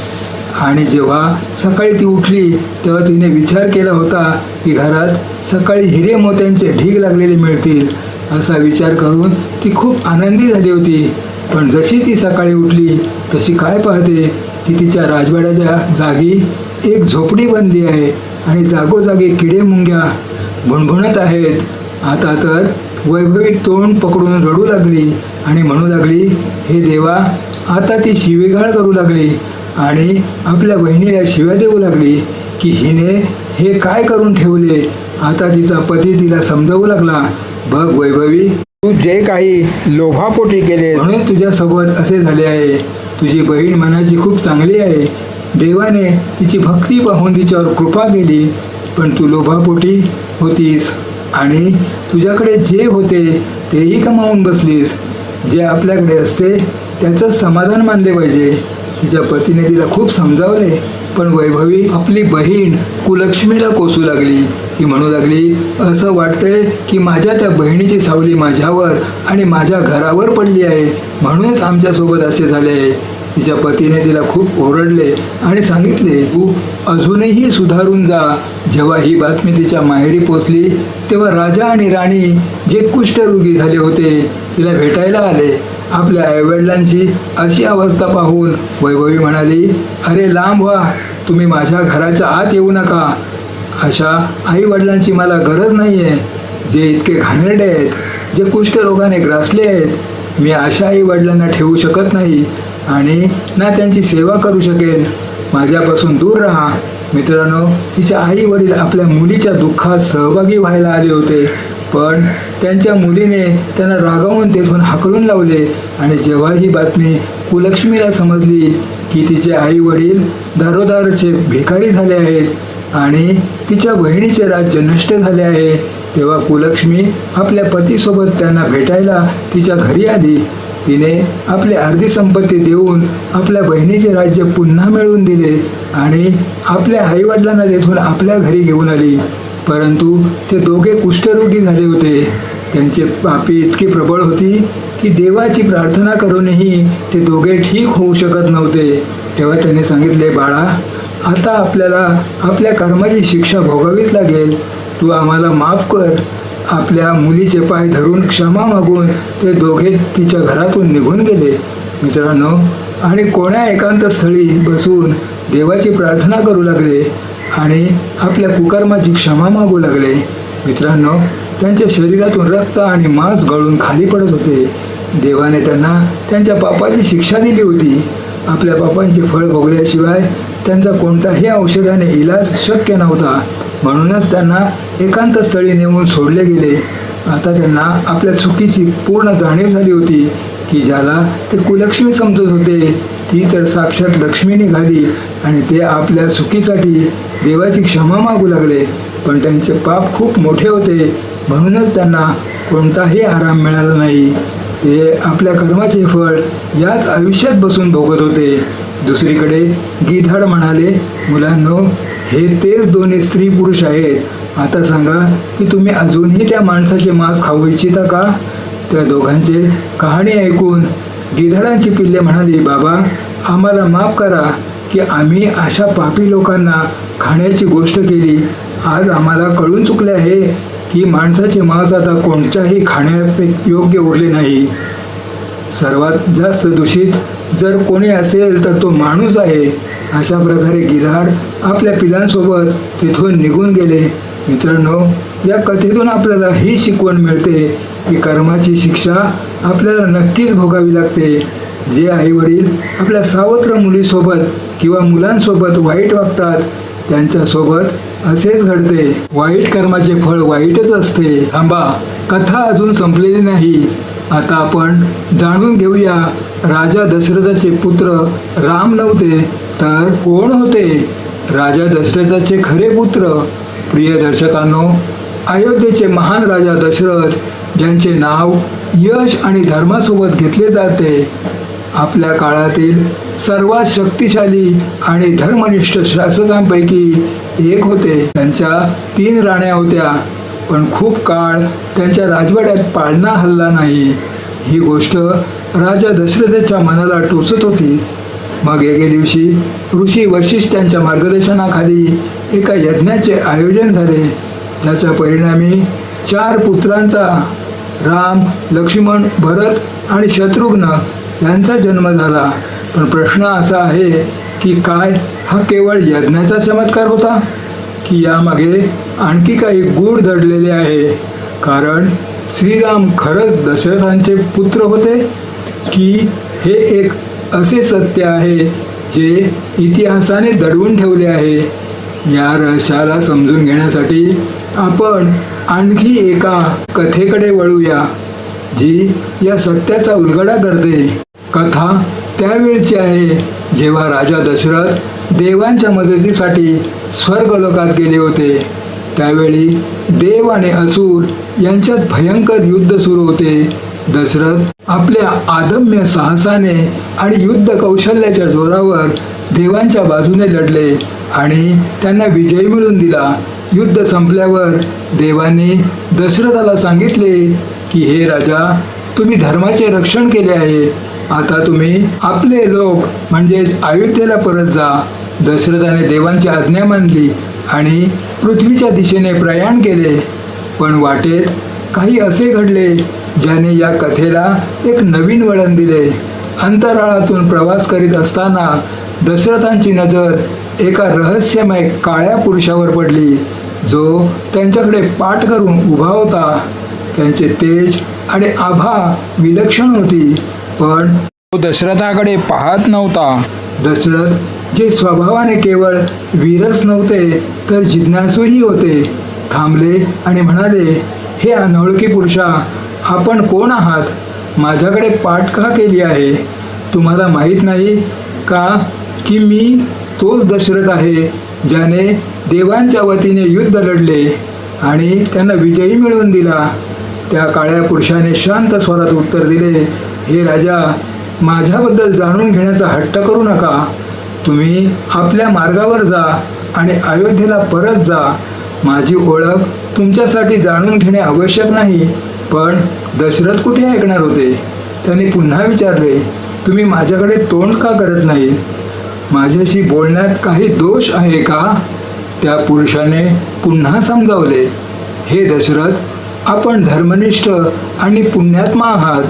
आणि जेव्हा सकाळी ती उठली तेव्हा तिने विचार केला होता की घरात सकाळी हिरे मोत्यांचे ढीग लागलेले मिळतील. असा विचार करून ती खूप आनंदी झाली होती. पण जशी ती सकाळी उठली तशी काय पाहते की तिच्या राजवाड्याच्या जागी एक झोपडी बनली आहे आणि जागोजागी किडे मुंग्या भुणभुणत आहेत. आता तर वैभवी तोंड पकडून रडू लागली आणि म्हणू लागली, हे देवा. आता ती शिवीगाळ करू लागली आणि आपल्या बहिणीला शिव्या देऊ लागली की हिने हे काय करून ठेवले. आता तिचा पती तिला समजावू लागला, बघ वैभवी, तू जे काही लोभापोटी केले म्हणून तुझ्यासोबत असे झाले आहे. तुझी बहीण मनाची खूप चांगली आहे. देवाने तिची भक्ती पाहून तिच्यावर कृपा केली, पण तू लोभापोटी होतीस आणि तुझ्याकडे जे होते तेही कमावून बसलीस. जे आपल्याकडे असते त्याचं समाधान मानले पाहिजे. तिच्या पतीने तिला खूप समजावले, पण वैभवी आपली बहीण कुलक्ष्मीला कोसू लागली. ती म्हणू लागली, असं वाटतंय की माझ्या त्या बहिणीची सावली माझ्यावर आणि माझ्या घरावर पडली आहे, म्हणूनच आमच्यासोबत असे झाले आहे. तिच्या पतीने तिला खूप ओरडले आणि सांगितले, तू अजूनही सुधारून जा. जेव्हा ही बातमी तिच्या माहेरी पोचली तेव्हा राजा आणि राणी जे कुष्ठरोगी झाले होते तिला भेटायला आले. आपल्या आईवडिलांची अशी अवस्था पाहून वैभवी म्हणाली, अरे लांब व्हा, तुम्ही माझ्या घराच्या आत येऊ नका. अशा आईवडिलांची मला गरज नाही आहे, जे इतके घाणेरडे आहेत, जे कुष्ठरोगाने ग्रासले आहेत. मी अशा आईवडिलांना ठेवू शकत नाही आणि ना त्यांची सेवा करू शकेन. माझ्यापासून दूर राहा. मित्रांनो, तिच्या आई वडील आपल्या मुलीच्या दुःखात सहभागी व्हायला आले होते, पण त्यांच्या मुलीने त्यांना रागावून तेथून हाकलून लावले. आणि जेव्हा ही बातमी कुलक्ष्मीला समजली की तिचे आई वडील दारोदारचे भिकारी झाले आहेत आणि तिच्या बहिणीचे राज्य नष्ट झाले आहे, तेव्हा कुलक्ष्मी आपल्या पतीसोबत त्यांना भेटायला तिच्या घरी आली. तिने आपली अर्धी संपत्ती देऊन आपल्या बहिणीचे राज्य पुन्हा मिळवून दिले आणि आपल्या आईवडिलांना तेथून आपल्या घरी घेऊन आली. परंतु ते दोघे कुष्ठरोगी झाले होते. त्यांचे पापी इतकी प्रबळ होती की देवाची प्रार्थना करूनही ते दोघे ठीक होऊ शकत नव्हते. तेव्हा त्याने सांगितले, बाळा, आता आपल्याला आपल्या कर्माची शिक्षा भोगावीच लागेल. तू आम्हाला माफ कर. आपल्या मुलीचे पाय धरून क्षमा मागून ते दोघे तिच्या घरातून निघून गेले. मित्रांनो, आणि कोण्या एकांत स्थळी बसून देवाची प्रार्थना करू लागले आणि आपल्या कुकर्माची क्षमा मागू लागले. मित्रांनो, त्यांच्या शरीरातून रक्त आणि मांस गळून खाली पडत होते. देवाने त्यांना त्यांच्या पापाची शिक्षा दिली होती. आपल्या पापांचे फळ भोगल्याशिवाय त्यांचा कोणताही औषधाने इलाज शक्य नव्हता. म्हणूनच त्यांना एकांत स्थळी नेऊन सोडले गेले. आता त्यांना आपल्या चुकीची पूर्ण जाणीव झाली होती की ज्याला ते कुलक्ष्मी समजत होते ती तर साक्षात लक्ष्मी निघाली आणि ते आपल्या चुकीसाठी देवाची क्षमा मागू लागले. पण त्यांचे पाप खूप मोठे होते, म्हणूनच त्यांना कोणताही आराम मिळाला नाही. ते आपल्या कर्माचे फळ याच आयुष्यात बसून भोगत होते. दुसरीकडे गिधाड म्हणाले, मुलांनो, हे तेच दोन्ही स्त्री पुरुष आहेत. आता सांगा की तुम्ही अजूनही त्या माणसाचे मांस खाऊ इच्छिता का? त्या दोघांचे कहाणी ऐकून गिधाडांची पिल्ले म्हणाली, बाबा, आम्हाला माफ करा की आम्ही अशा पापी लोकांना खाण्याची गोष्ट केली. आज आम्हाला कळून चुकले आहे की माणसाचे मांस आता कोणत्याही योग्य उरले नाही. सर्वात जास्त दूषित जर कोणी असेल तर तो माणूस आहे. अशा प्रकारे गिधाड आपल्या पिलांसोबत तिथून निघून गेले. मित्रांनो, या कथेतून आपल्याला ही शिकवण मिळते की कर्माची शिक्षा आपल्याला नक्कीच भोगावी लागते. जे आईवडील आपल्या सावत्र मुलीसोबत किंवा मुलांसोबत वाईट वागतात त्यांच्यासोबत असेच घडते. वाईट कर्माचे फळ वाईटच असते. थांबा, कथा अजून संपलेली नाही. आता आपण जाणून घेऊया राजा दशरथाचे पुत्र राम नव्हते तर कोण होते. राजा दशरथाचे खरे पुत्र. प्रिय दर्शकांनो, अयोध्येचे महान राजा दशरथ, ज्यांचे नाव यश आणि धर्मासोबत घेतले जाते, आपल्या काळातील सर्वात शक्तिशाली आणि धर्मनिष्ठ शासकांपैकी एक होते. त्यांच्या 3 राण्या होत्या, पण खूप काळ त्यांच्या राजवाड्यात पाळणा हलला नाही. ही गोष्ट राजा दशरथाच्या मनाला टोचत होती. मग एके दिवशी ऋषी वशिष्ठांच्या मार्गदर्शनाखाली एका यज्ञाचे आयोजन झाले. त्याच्या परिणामी 4 पुत्रांचा राम, लक्ष्मण, भरत आणि शत्रुघ्न यांचा जन्म झाला. पण प्रश्न असा आहे की काय हा केवळ यज्ञाचा चमत्कार होता की यामागे आणखी काही गूढ दडलेले आहे? कारण श्रीराम खरंच दशरथांचे पुत्र होते की हे एक असे सत्य आहे जे इतिहासाने दडवून ठेवले आहे? या रहस्याला समजून घेण्यासाठी आपण आणखी एका कथेकडे वळूया जी या सत्याचा उलगडा करते. कथा त्यावेळची आहे जेव्हा राजा दशरथ देवांच्या मदतीसाठी स्वर्गलोकात गेले होते. त्यावेळी देव आणि असुर यांच्यात भयंकर युद्ध सुरू होते. दशरथ आपल्या अदम्य साहसाने आणि युद्ध कौशल्याच्या जोरावर देवांच्या बाजूने लढले आणि त्यांना विजय मिळवून दिला. युद्ध संपल्यावर देवांनी दशरथाला सांगितले की हे राजा, तुम्ही धर्माचे रक्षण केले आहे. आता तुम्ही आपले लोक म्हणजेच अयोध्येला परत जा. दशरथाने देवांची आज्ञा मानली आणि पृथ्वीच्या दिशेने प्रयाण केले. पण वाटेत काही असे घडले ज्याने या कथेला एक नवीन वळण दिले. अंतराळातून प्रवास करीत असताना दशरथांची नजर एका रहस्यमय काळ्या पुरुषावर पडली, जो त्यांच्याकडे पाठ करून उभा होता. त्यांचे तेज आणि आभा विलक्षण होती, पण तो दशरथाकडे पाहत नव्हता. दशरथ जे स्वभावाने केवळ वीरच नव्हते तर जिज्ञासूही होते, थांबले आणि म्हणाले, हे अनोळखी पुरुषा, आपण कोण आहात? माझ्याकडे पाठ का केली आहे? तुम्हाला माहीत नाही का की मी तोच दशरथ आहे ज्याने देवांच्या वतीने युद्ध लढले आणि त्यांना विजयी मिळवून दिला. त्या काळ्या पुरुषाने शांत स्वरात उत्तर दिले, हे राजा, माझ्याबद्दल जाणून घेण्याचा हट्ट करू नका. तुम्ही आपल्या मार्गावर जा आणि अयोध्येला परत जा. माझी ओळख तुमच्यासाठी जाणून घेणे आवश्यक नाही. पण दशरथ कुठे ऐकणार होते? त्यांनी पुन्हा विचारले, तुम्ही माझ्याकडे तोंड का करत नाही? माझ्याशी बोलण्यात काही दोष आहे का? त्या पुरुषाने पुन्हा समजावले, हे दशरथ, आपण धर्मनिष्ठ आणि पुण्यात्मा आहात.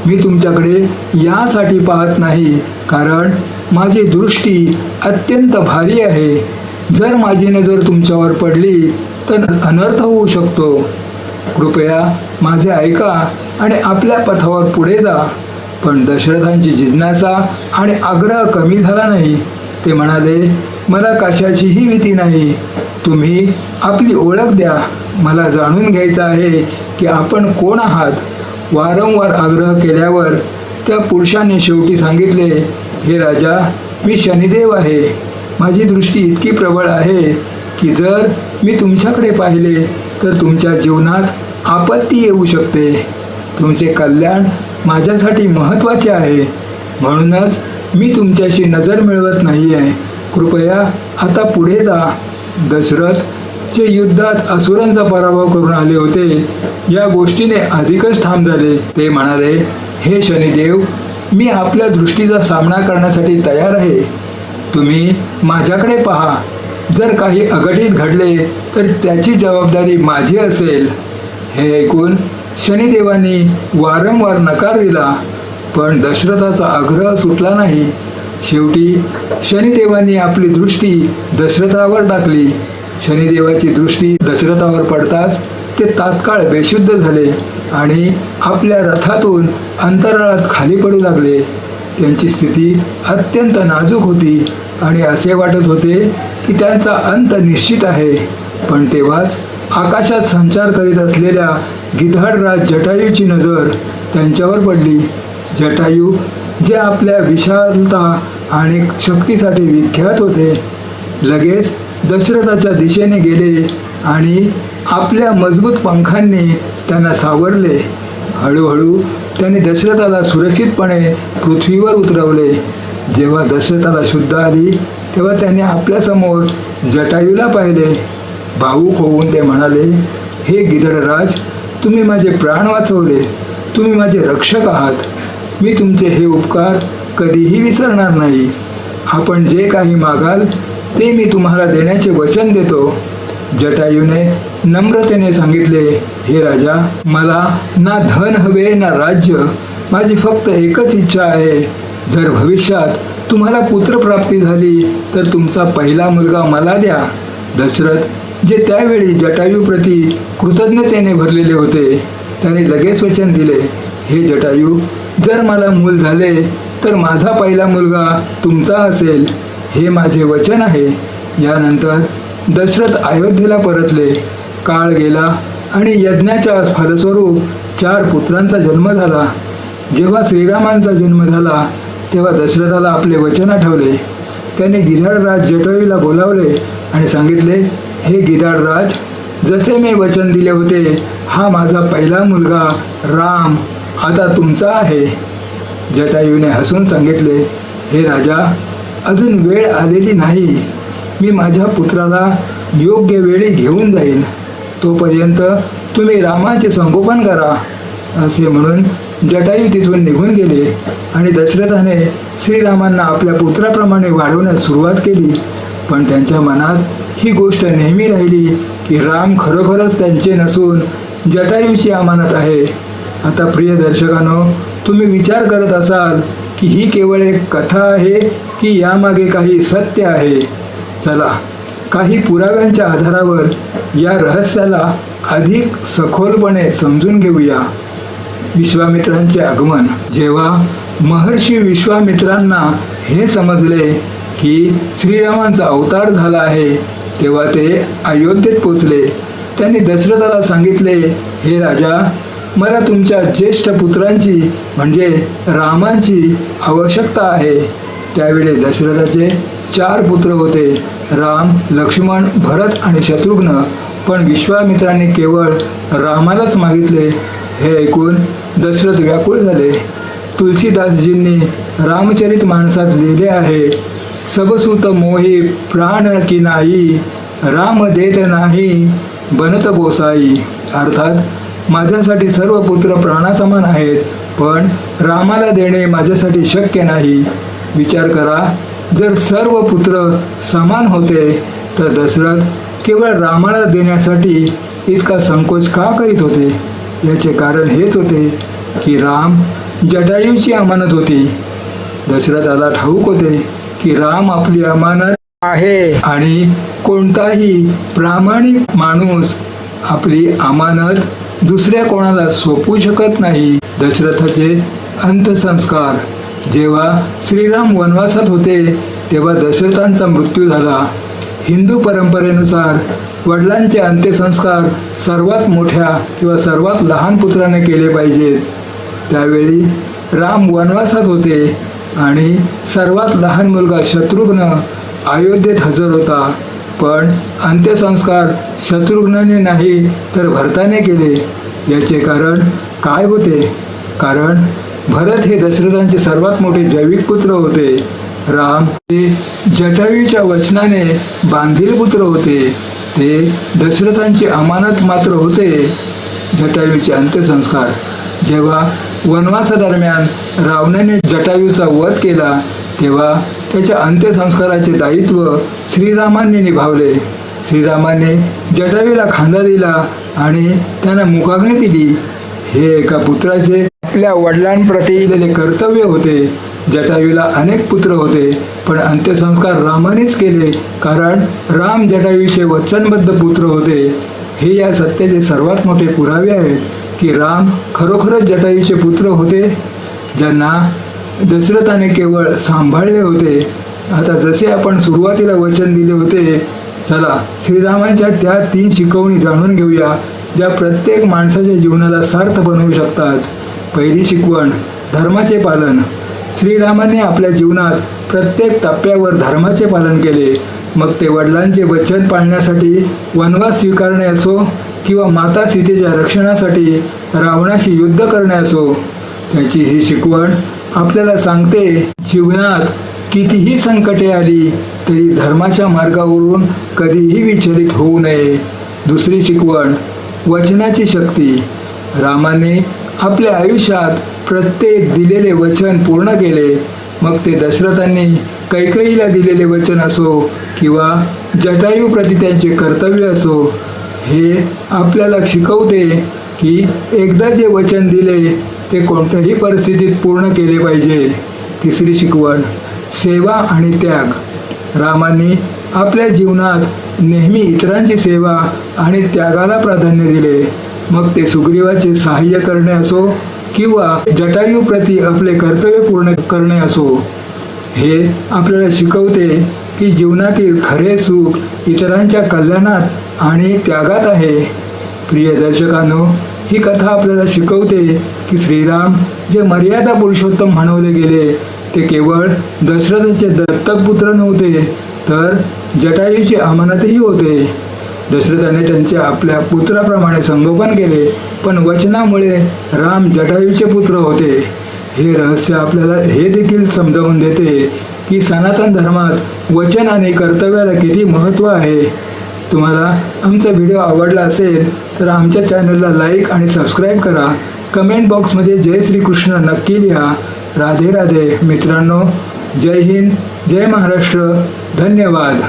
मी तुमच्याकडे यासाठी पाहत नाही कारण माझी दृष्टी अत्यंत भारी आहे. जर माझी नजर तुमच्यावर पडली तर अनर्थ होऊ शकतो. कृपया माझे ऐका आणि आपल्या पथावर पुढे जा. पण दशरथांची जिज्ञासा आणि आग्रह कमी झाला नाही. ते म्हणाले, मला कशाचीही भीती नाही. तुम्ही आपली ओळख द्या. मला जाणून घ्यायचं आहे की आपण कोण आहात. वारंवार आग्रह केल्यावर त्या पुरुषाने शेवटी सांगितले, हे राजा, मी शनिदेव आहे. माझी दृष्टी इतकी प्रबळ आहे की जर मी तुमच्याकडे पाहिले तर तुमच्या जीवनात आपत्ती येऊ शकते. तुमचे कल्याण माझ्यासाठी महत्त्वाचे आहे. म्हणूनच मी तुमच्याशी नजर मिळवत नाही आहे. कृपया आता पुढे जा. दशरथ जे युद्धात असुरांचा पराभव करून आले होते, या गोष्टीने अधिकच ठाम झाले. ते म्हणाले, हे शनिदेव, मी आपल्या दृष्टीचा सामना करण्यासाठी तयार आहे. तुम्ही माझ्याकडे पहा. जर काही अघटित घडले तर त्याची जबाबदारी माझी असेल. हे ऐकून शनिदेवांनी वारंवार नकार दिला, पण दशरथाचा आग्रह सुटला नाही. शेवटी शनिदेवांनी आपली दृष्टी दशरथावर टाकली. शनिदेवाची दृष्टी दशरथावर पडताच ते तात्काळ बेशुद्ध झाले आणि आपल्या रथातून अंतराळात खाली पडू लागले. त्यांची स्थिती अत्यंत नाजूक होती आणि असे वाटत होते की त्यांचा अंत निश्चित आहे. पण तेव्हाच आकाशात संचार करीत असलेल्या गिधाडराज जटायूची नजर त्यांच्यावर पडली. जटायू, जे आपल्या विशालता आणि शक्तीसाठी विख्यात होते, लगेच दशरथाच्या दिशेने गेले आणि आपल्या मजबूत पंखांनी त्यांना सावरले. हळूहळू त्यांनी दशरथाला सुरक्षितपणे पृथ्वीवर उतरवले. जेव्हा दशरथाला शुद्ध आली तेव्हा त्याने आपल्यासमोर जटायूला पाहिले. भावूक होऊन ते म्हणाले, हे गिधडराज, तुम्ही माझे प्राण वाचवले. तुम्ही माझे रक्षक आहात. मी तुमचे हे उपकार कधीही विसरणार नाही. आपण जे काही मागाल ते मी तुम्हाला देण्याचे वचन देतो. जटायूने नम्रतेने सांगितले, हे राजा, मला ना धन हवे ना राज्य. माझी फक्त एकच इच्छा आहे. जर भविष्यात तुम्हाला पुत्रप्राप्ती झाली तर तुमचा पहिला मुलगा मला द्या. दशरथ, जे त्यावेळी जटायूप्रती कृतज्ञतेने भरलेले होते, त्याने लगेच वचन दिले, हे जटायू, जर मला मूल झाले तर माझा पहिला मुलगा तुमचा असेल. हे माझे वचन आहे. यानंतर दशरथ अयोध्येला परतले. काळ गेला आणि यज्ञाच्या फलस्वरूप 4 पुत्रांचा जन्म झाला. जेव्हा श्रीरामांचा जन्म झाला तेव्हा दशरथाला आपले वचन आठवले. त्याने गिधाडराज जटायूला बोलावले आणि सांगितले, हे गिधाडराज, जसे मी वचन दिले होते, हा माझा पहिला मुलगा राम आता तुमचा आहे. जटायूने हसून सांगितले, हे राजा, अजून वेळ आलेली नाही. मी माझ्या पुत्राला योग्य वेळी घेऊन जाईन. तोपर्यंत तुम्ही रामाचे संगोपन करा. असे म्हणून जटायू तिथून निघून गेले आणि दशरथाने श्रीरामांना आपल्या पुत्राप्रमाणे वाढवण्यास सुरुवात केली. पण त्यांच्या मनात ही गोष्ट नेहमी राहिली की राम खरोखरच त्यांचे नसून जटायूची अमानत आहे. आता प्रिय दर्शकांनो, तुम्ही विचार करत असाल की ही केवळ एक कथा आहे की यामागे काही सत्य आहे. चला, काही पुराव्यांच्या आधारावर या रहस्याला अधिक सखोलपणे समजून घेऊया. विश्वामित्रांचे आगमन. जेव्हा महर्षी विश्वामित्रांना हे समजले की श्रीरामांचा अवतार झाला आहे, तेव्हा ते अयोध्येत पोचले. त्यांनी दशरथाला सांगितले, हे राजा, मला तुमच्या ज्येष्ठ पुत्रांची म्हणजे रामांची आवश्यकता आहे. त्यावेळी दशरथाचे 4 पुत्र होते, राम, लक्ष्मण, भरत आणि शत्रुघ्न. पण विश्वामित्रांनी केवळ रामालाच मागितले. हे ऐकून दशरथ व्याकुळ झाले. तुलसीदासजींनी रामचरित मानसात लिहिले आहे, सबसुत मोही प्राण की नाही, राम देत नाही बनत गोसाई. अर्थात माझ्यासाठी सर्व पुत्र प्राणासमान आहेत, पण रामाला देणे माझ्यासाठी शक्य नाही. विचार करा, जर सर्व पुत्र समान होते तर दशरथ केवळ रामाला देण्यासाठी इतका संकोच का करीत होते? याचे कारण हेच होते की राम जटायूची अमानत होती. दशरथाला ठाऊक होते की राम आपली अमानत आहे आणि कोणताही प्रामाणिक माणूस आपली अमानत दुसऱ्या कोणाला सोपवू शकत नाही. दशरथाचे अंत्यसंस्कार. जेव्हा श्रीराम वनवासात होते तेव्हा दशरथांचा मृत्यू झाला. हिंदू परंपरेनुसार वडिलांचे अंत्यसंस्कार सर्वात मोठ्या किंवा सर्वात लहान पुत्राने केले पाहिजेत. त्यावेळी राम वनवासात होते आणि सर्वात लहान मुलगा शत्रुघ्न अयोध्येत हजर होता. पण अंत्यसंस्कार शत्रुघ्नाने नाही तर भरताने केले. याचे कारण काय होते? कारण भरत हे दशरथांचे सर्वात मोठे जैविक पुत्र होते. राम हे जटायूच्या वचनाने बांधील पुत्र होते. ते दशरथांची अमानत मात्र होते. जटायूचे अंत्यसंस्कार. जेव्हा वनवासादरम्यान रावणाने जटायूचा वध केला तेव्हा त्याच्या अंत्यसंस्काराचे दायित्व श्रीरामांनी निभावले. श्रीरामाने जटायूला खांदा दिला आणि त्यांना मुखाग्नी दिली. हे एका पुत्राचे आपल्या वडिलांप्रती दिलेले कर्तव्य होते. जटायूला अनेक पुत्र होते, पण अंत्यसंस्कार रामानेच केले, कारण राम जटायूचे वचनबद्ध पुत्र होते. हे या सत्याचे सर्वात मोठे पुरावे आहेत की राम खरोखरच जटायूचे पुत्र होते, ज्यांना दशरथाने केवळ सांभाळले होते. आता जसे आपण सुरुवातीला वचन दिले होते, चला श्रीरामांच्या त्या 3 शिकवणी जाणून घेऊया, ज्या प्रत्येक माणसाच्या जीवनाला सार्थ बनवू शकतात. पहिली शिकवण, धर्माचे पालन. श्रीरामाने आपल्या जीवनात प्रत्येक टप्प्यावर धर्माचे पालन केले. मग ते वडिलांचे वचन पाळण्यासाठी वनवास स्वीकारणे असो किंवा माता सीतेच्या रक्षणासाठी रावणाशी युद्ध करणे असो. त्याची ही शिकवण आपल्याला सांगते, जीवनात कितीही संकटे आली तरी धर्माच्या मार्गावरून कधीही विचलित होऊ नये. दुसरी शिकवण, वचनाची शक्ती. रामाने आपल्या आयुष्यात प्रत्येक दिलेले वचन पूर्ण केले. मग ते दशरथांनी कैकेयीला दिलेले वचन असो किंवा जटायू प्रती त्यांचे कर्तव्य असो. हे आपल्याला शिकवते की एकदा जे वचन दिले ते कोणत्याही परिस्थितीत पूर्ण केले पाहिजे. तिसरी शिकवण, सेवा आणि त्याग. रामांनी आपल्या जीवनात नेहमी इतरांची सेवा आणि त्यागाला प्राधान्य दिले. मग ते सुग्रीवाचे सहाय्य करणे असो किंवा जटायू प्रती आपले कर्तव्य पूर्ण करणे असो. हे आपल्याला शिकवते की जीवनातील खरे सुख इतरांच्या कल्याणात आणि त्यागात आहे. प्रिय दर्शकांनो, ही कथा आपल्याला शिकवते की श्रीराम जे मर्यादा पुरुषोत्तम म्हणवले गेले ते केवळ दशरथाचे दत्तक पुत्र नव्हते, तर जटायूची अमानतही होते. दशरथाने त्यांचे आपल्या पुत्राप्रमाणे संगोपन केले, पण वचनामुळे राम जटायूचे पुत्र होते. हे रहस्य आपल्याला हे देखील समजावून देते की सनातन धर्मात वचन आणि कर्तव्याला किती महत्त्व आहे. तुम्हाला आमचा व्हिडिओ आवडला असेल तर आमच्या चॅनलला लाईक आणि सबस्क्राईब करा. कमेंट बॉक्समध्ये जय श्रीकृष्ण नक्की लिहा. राधे राधे मित्रांनो. जय हिंद, जय महाराष्ट्र. धन्यवाद.